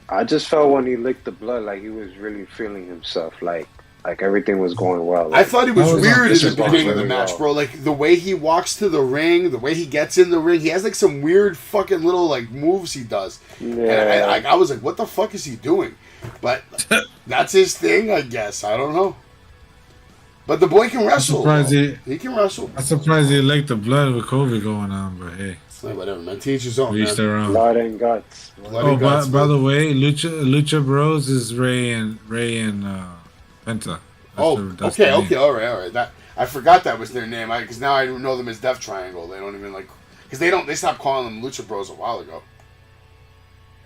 I just felt when he licked the blood, like he was really feeling himself, like everything was going well. I Like, thought he was I was weird on- in the beginning of the really match, well. bro. Like, the way he walks to the ring, the way he gets in the ring, he has, like, some weird fucking little, like, moves he does. And yeah, I was like, what the fuck is he doing? But that's his thing, I guess. I don't know. But the boy can wrestle. surprised Though. He can wrestle. I'm surprised they licked the blood with COVID going on, but hey, It's like, whatever, man. Teach his own, we each man. their own. blood and guts. Blood Oh, and guts, by man. the way, Lucha Bros is Ray and Penta. That's the name. Okay, all right. That I forgot that was their name. Because now I know them as Death Triangle. They don't even like because they stopped calling them Lucha Bros a while ago.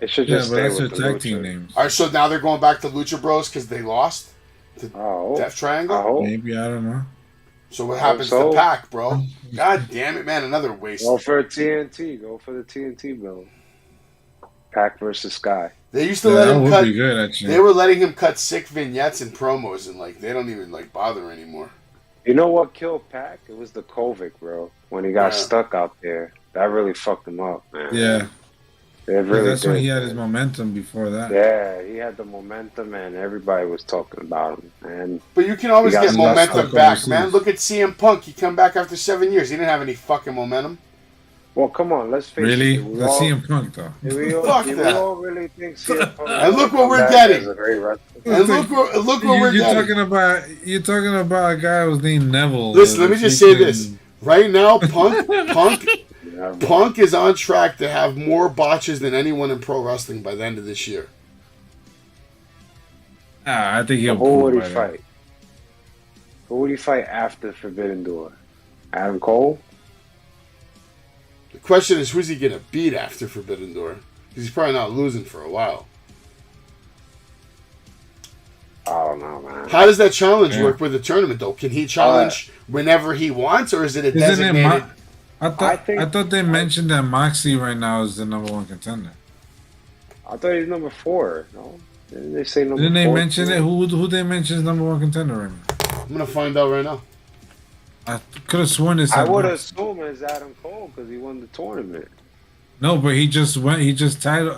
It should Yeah, just but stay that's their with the tag Lucha. team names. All right, so now they're going back to Lucha Bros because they lost Death Triangle? hope. Maybe, I don't know. So what happens so. to Pac, bro? God damn it, man! Another waste. Go for TNT. Go for the TNT build. Pac versus Sky. They used to Yeah, let that him would cut. be good, actually. They were letting him cut sick vignettes and promos, and like they don't even like bother anymore. You know what killed Pac? It was the COVID, bro. When he got Yeah. stuck out there, that really fucked him up, man. Yeah. It really That's when did, he had man. his momentum before that. Yeah, he had the momentum, and everybody was talking about him. And But you can always He got get stuck momentum up back, overseas. man. Look at CM Punk. He come back after 7 years. He didn't have any fucking momentum. well, come on, let's face Really? it. Let's see him Punk, though. We all, Fuck we that. all really think CM Punk. And look what come we're back getting. as a great wrestler. And look what we're You're getting. you're talking about a guy who was named Neville. Listen, let me just say this. Right now, Punk is on track to have more botches than anyone in pro wrestling by the end of this year. I think he'll Who would he prove by then. fight? Who would he fight after Forbidden Door? Adam Cole? The question is, who's he gonna beat after Forbidden Door? Because he's probably not losing for a while. I don't know, man. How does that challenge Yeah. work with the tournament, though? Can he challenge whenever he wants, or is it a Isn't it designated? I think- thought they mentioned that Moxley right now is the number one contender. I thought he was number 4. No? Didn't they say number 4? Didn't they mention it? Who they mention is number one contender right now? I'm gonna find out right now. I could have sworn this. I would assume it's Adam Cole because he won the tournament. No, but he just went. He just went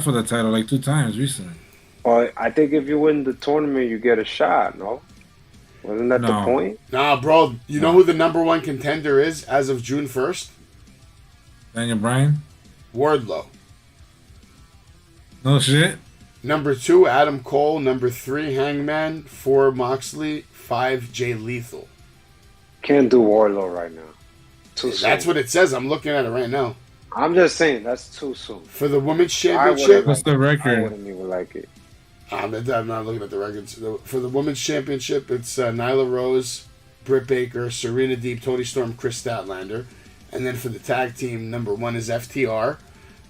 for the title like 2 times recently. Well, I think if you win the tournament, you get a shot, no? Wasn't that the No. point? Nah, bro. You know who the number one contender is as of June 1st? Daniel Bryan. Wardlow. No shit. Number 2, Adam Cole. Number 3, Hangman. 4, Moxley. 5, Jay Lethal. Can't do Warlow right now. Too soon. That's what it says. I'm looking at it right now. I'm just saying, that's too soon. For the women's I championship, wouldn't What's the I record? wouldn't even like it. I'm not looking at the records. For the women's championship, it's Nyla Rose, Britt Baker, Serena Deeb, Toni Storm, Chris Statlander. And then for the tag team, number 1 is FTR.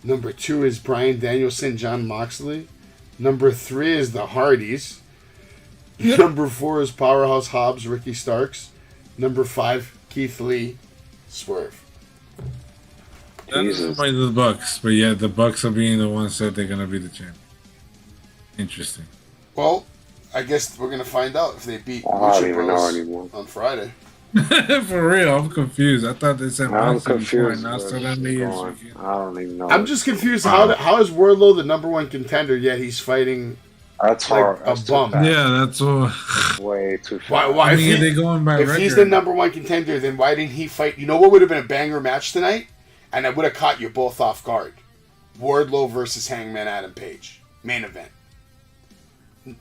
Number 2 is Bryan Danielson, John Moxley. Number 3 is the Hardys. Number 4 is Powerhouse Hobbs, Ricky Starks. Number 5, Keith Lee, Swerve. That's Jesus. by the Bucks, but yeah, the Bucks are being the ones that they're gonna be the champ. Interesting. Well, I guess we're gonna find out if they beat I don't Lucha even know Bros anymore. on Friday. For real, I'm confused. I thought they said I'm Moxley before, confused. and now where suddenly this is it's going. fucking- I don't even know. I'm just confused. Wow. How is Wardlow the number 1 contender yet he's fighting That's like hard. a That's too bum? fast. Yeah, that's all. Way too fast. Why? I If, mean, he- are they going by if record? he's the number 1 contender, then why didn't he fight? You know what would have been a banger match tonight? And I would have caught you both off guard. Wardlow versus Hangman Adam Page. Main event.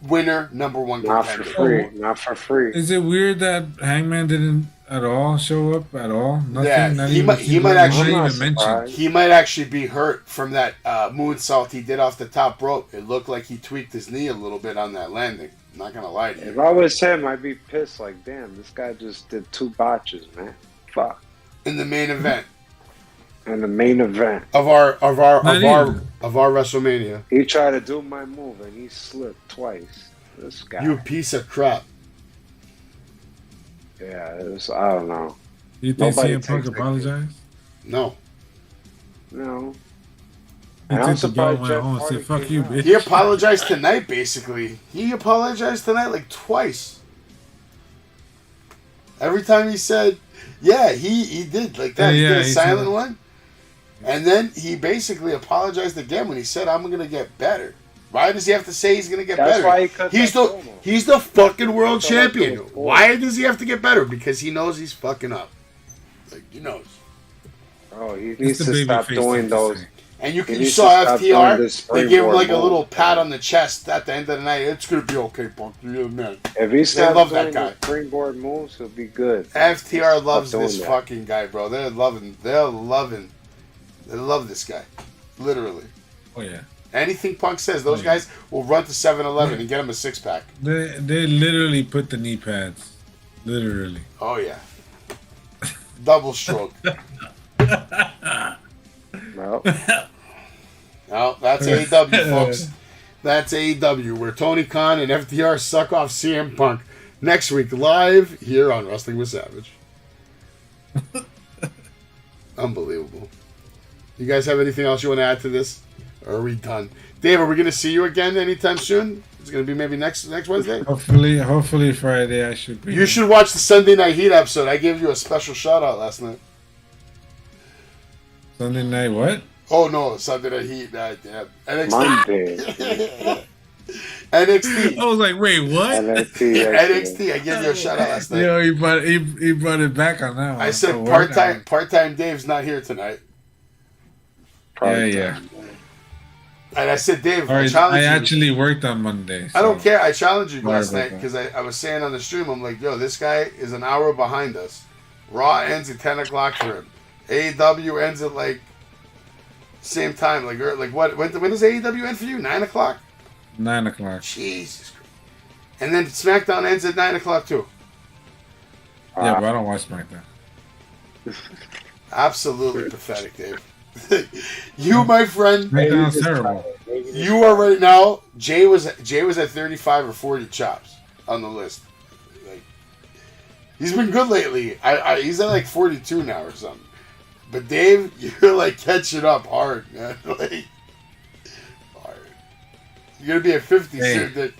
Winner, number 1 Not for contender. free. Not for free. Is it weird that Hangman didn't at all show up at all? Nothing. Yeah, not he even, might- he might actually- not I'm even not mentioned. surprised. He might actually be hurt from that moonsault he did off the top rope. It looked like he tweaked his knee a little bit on that landing. I'm not going to lie to If you. I was him, I'd be pissed. Like, damn, this guy just did 2 botches, man. Fuck. In the main event And the main event, of our even. WrestleMania. he tried to do my move and he slipped twice. This guy. You piece of crap. Yeah, I don't know. You think Nobody CM Punk takes that apologized? No. No. He And I'm took the belt surprised and went Jeff home and Hardy said, "Fuck came you, out. bitch." He apologized tonight, basically. He apologized tonight like twice. Every time he said, yeah, he did like that. He Yeah, did a he silent said- one. And then he basically apologized again when he said, I'm going to get better. Why does he have to say he's going to get That's better? why he cut he's that the promo. he's the fucking world So that's champion. what it's for. Why does he have to get better? Because he knows he's fucking up. Like, he knows. Oh, he It's needs the to baby stop face doing thing to those. say. And you needs saw to stop FTR, doing this they give him like a springboard little move. pat on the chest at the end of the night. It's going to be okay, Punk. You're the man. If he stops love that doing guy. the springboard moves, he'll be good. FTR Stop loves doing this that. fucking guy, bro. They love this guy. Literally. Oh yeah. Anything Punk says, those guys will run to 7-Eleven and get him a 6-pack. They literally put the knee pads. Literally. Oh, yeah. Double stroke. Well, No, that's AEW, folks. That's AEW, where Tony Khan and FTR suck off CM Punk. Next week, live here on Wrestling with Savage. Unbelievable. You guys have anything else you want to add to this? Or are we done? Dave, are we going to see you again anytime soon? It's going to be maybe next Wednesday? Hopefully Friday I should be. You should watch the Sunday Night Heat episode. I gave you a special shout out last night. Sunday night what? Oh no, Sunday Night Heat. Yeah. NXT. Monday. NXT. I was like, wait, what? NXT. I gave you a shout out last night. Yo, he brought it back on that one. I said part-time Dave's not here tonight. Yeah. And I said, Dave, Right, I challenge you. I actually worked on Monday. So. I don't care. I challenged you last Whatever, night because I was saying on the stream, I'm like, yo, this guy is an hour behind us. Raw ends at 10 o'clock for him. AEW ends at like same time. Like what? When does AEW end for you? 9 o'clock? 9 o'clock. Jesus Christ. And then SmackDown ends at 9 o'clock too. Yeah, but I don't watch SmackDown. Absolutely pathetic, Dave. You, my friend, SmackDown's terrible. you are right now. Jay was at 35 or 40 chops on the list. Like, he's been good lately. He's at like 42 now or something. But Dave, you're like catching up hard, man. Like, hard. You're gonna be at 50 soon.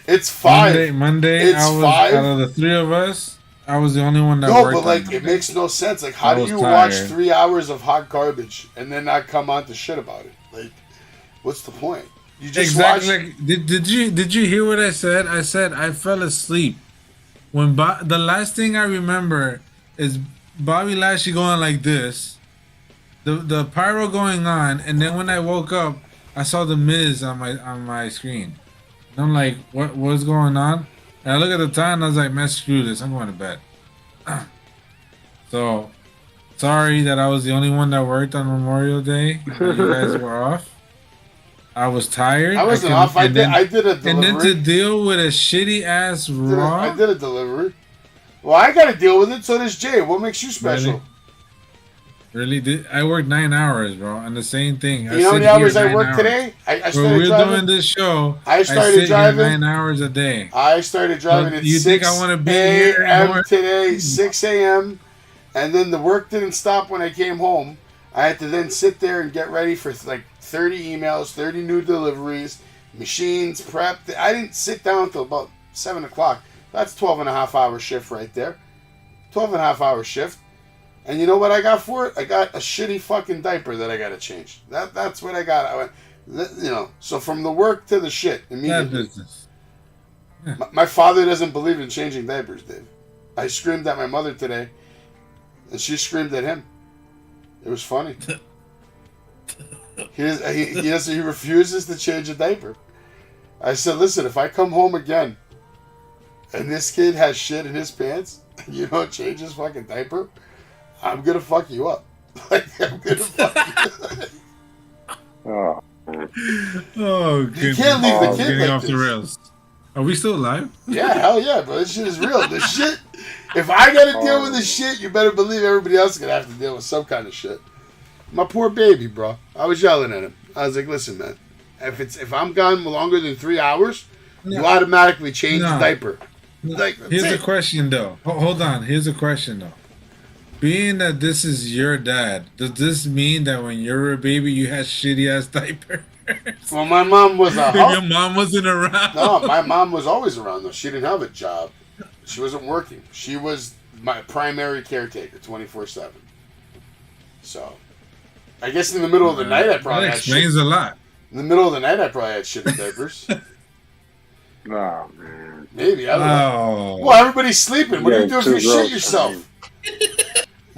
It's 5. Monday. It's I was 5. out of the 3 of us. I was the only one that No, worked. but like on it makes no sense. Like, how do you tired. watch 3 hours of hot garbage and then not come on to shit about it? Like, what's the point? You just exactly. watch. Did you hear what I said? I said I fell asleep when the last thing I remember is Bobby Lashley going like this, the pyro going on, and then when I woke up, I saw the Miz on my screen. And I'm like, what's going on? And I look at the time and I was like, man, screw this. I'm going to bed. So, sorry that I was the only one that worked on Memorial Day. You guys were off. I was tired. I wasn't off. I did a delivery. And then to deal with a shitty ass Raw. I did a delivery. Well, I got to deal with it. So does Jay. What makes you special? Really? I worked 9 hours, bro, on the same thing. You know how many hours I worked today? I started when we were driving. doing this show, I started driving 9 hours a day. I started driving at 6 think I want to be here a.m. today, 6 a.m. And then the work didn't stop when I came home. I had to then sit there and get ready for like 30 emails, 30 new deliveries, machines, prep. I didn't sit down until about 7 o'clock. That's 12 and a half hour shift right there. 12 and a half hour shift. And you know what I got for it? I got a shitty fucking diaper that I got to change. That's what I got. I went, so from the work to the shit immediately. Yeah. My father doesn't believe in changing diapers, Dave. I screamed at my mother today, and she screamed at him. It was funny. He refuses to change a diaper. I said, listen, if I come home again, and this kid has shit in his pants, and you don't change his fucking diaper, I'm gonna fuck you up. Like, I'm gonna fuck you up. Oh, You can't leave the kid getting like off this. the rails. Are we still live? Yeah, hell yeah, bro. This shit is real. This shit, if I gotta deal with this shit, you better believe everybody else is gonna have to deal with some kind of shit. My poor baby, bro. I was yelling at him. I was like, listen, man, if I'm gone longer than 3 hours, you automatically change the diaper. Like, here's a question, though. Hold on. Here's a question, though. Being that this is your dad, does this mean that when you were a baby, you had shitty-ass diapers? Well, my mom was a Your mom wasn't around? No, my mom was always around, though. She didn't have a job. She wasn't working. She was my primary caretaker, 24/7. So, I guess in the middle of the night, I probably that had explains shit. a lot. In the middle of the night, I probably had shitty diapers. oh man. Maybe, I don't know. Oh. Well, everybody's sleeping. What are you doing if you two shit girls, yourself?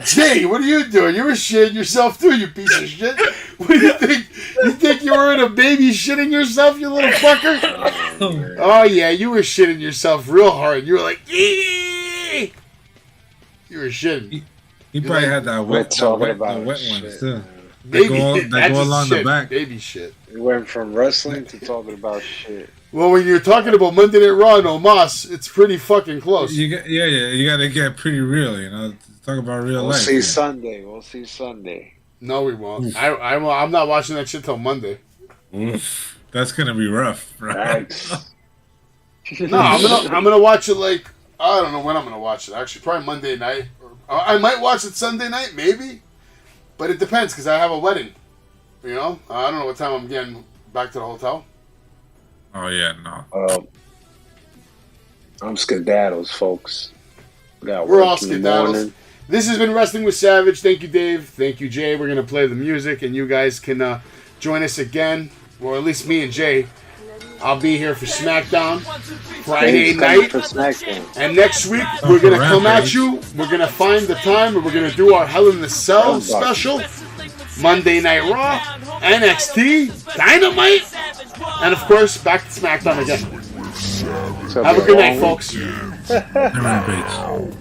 Jay, what are you doing? You were shitting yourself too, you piece of shit. What do you think? You think you were in a baby shitting yourself, you little fucker? Oh yeah, you were shitting yourself real hard. You were like, eee! You were shitting. He probably had that wet talking ones shit, too. man. Baby, That go along the back. Baby shit. We went from wrestling to talking about shit. Well, when you're talking about Monday Night Raw and Omos, it's pretty fucking close. You got to get pretty real, you know. Talk about real We'll life. see Sunday. We'll see Sunday. No, we won't. I'm not watching that shit till Monday. Oof. That's gonna be rough, right? Thanks. No, I'm gonna watch it like I don't know when I'm gonna watch it. Actually, probably Monday night. Or I might watch it Sunday night, maybe. But it depends because I have a wedding. You know, I don't know what time I'm getting back to the hotel. Oh yeah, no. I'm skedaddles, folks. Got We're work all in the skedaddles. morning. This has been Wrestling with Savage. Thank you, Dave. Thank you, Jay. We're gonna play the music, and you guys can join us again, or at least me and Jay. I'll be here for SmackDown Friday Dave's coming night. for SmackDown. And next week, we're going to come at you. We're going to find the time and we're going to do our Hell in the Cell special. Monday Night Raw, NXT, Dynamite, and of course, back to SmackDown again. Have a good night, folks. All right, bitch.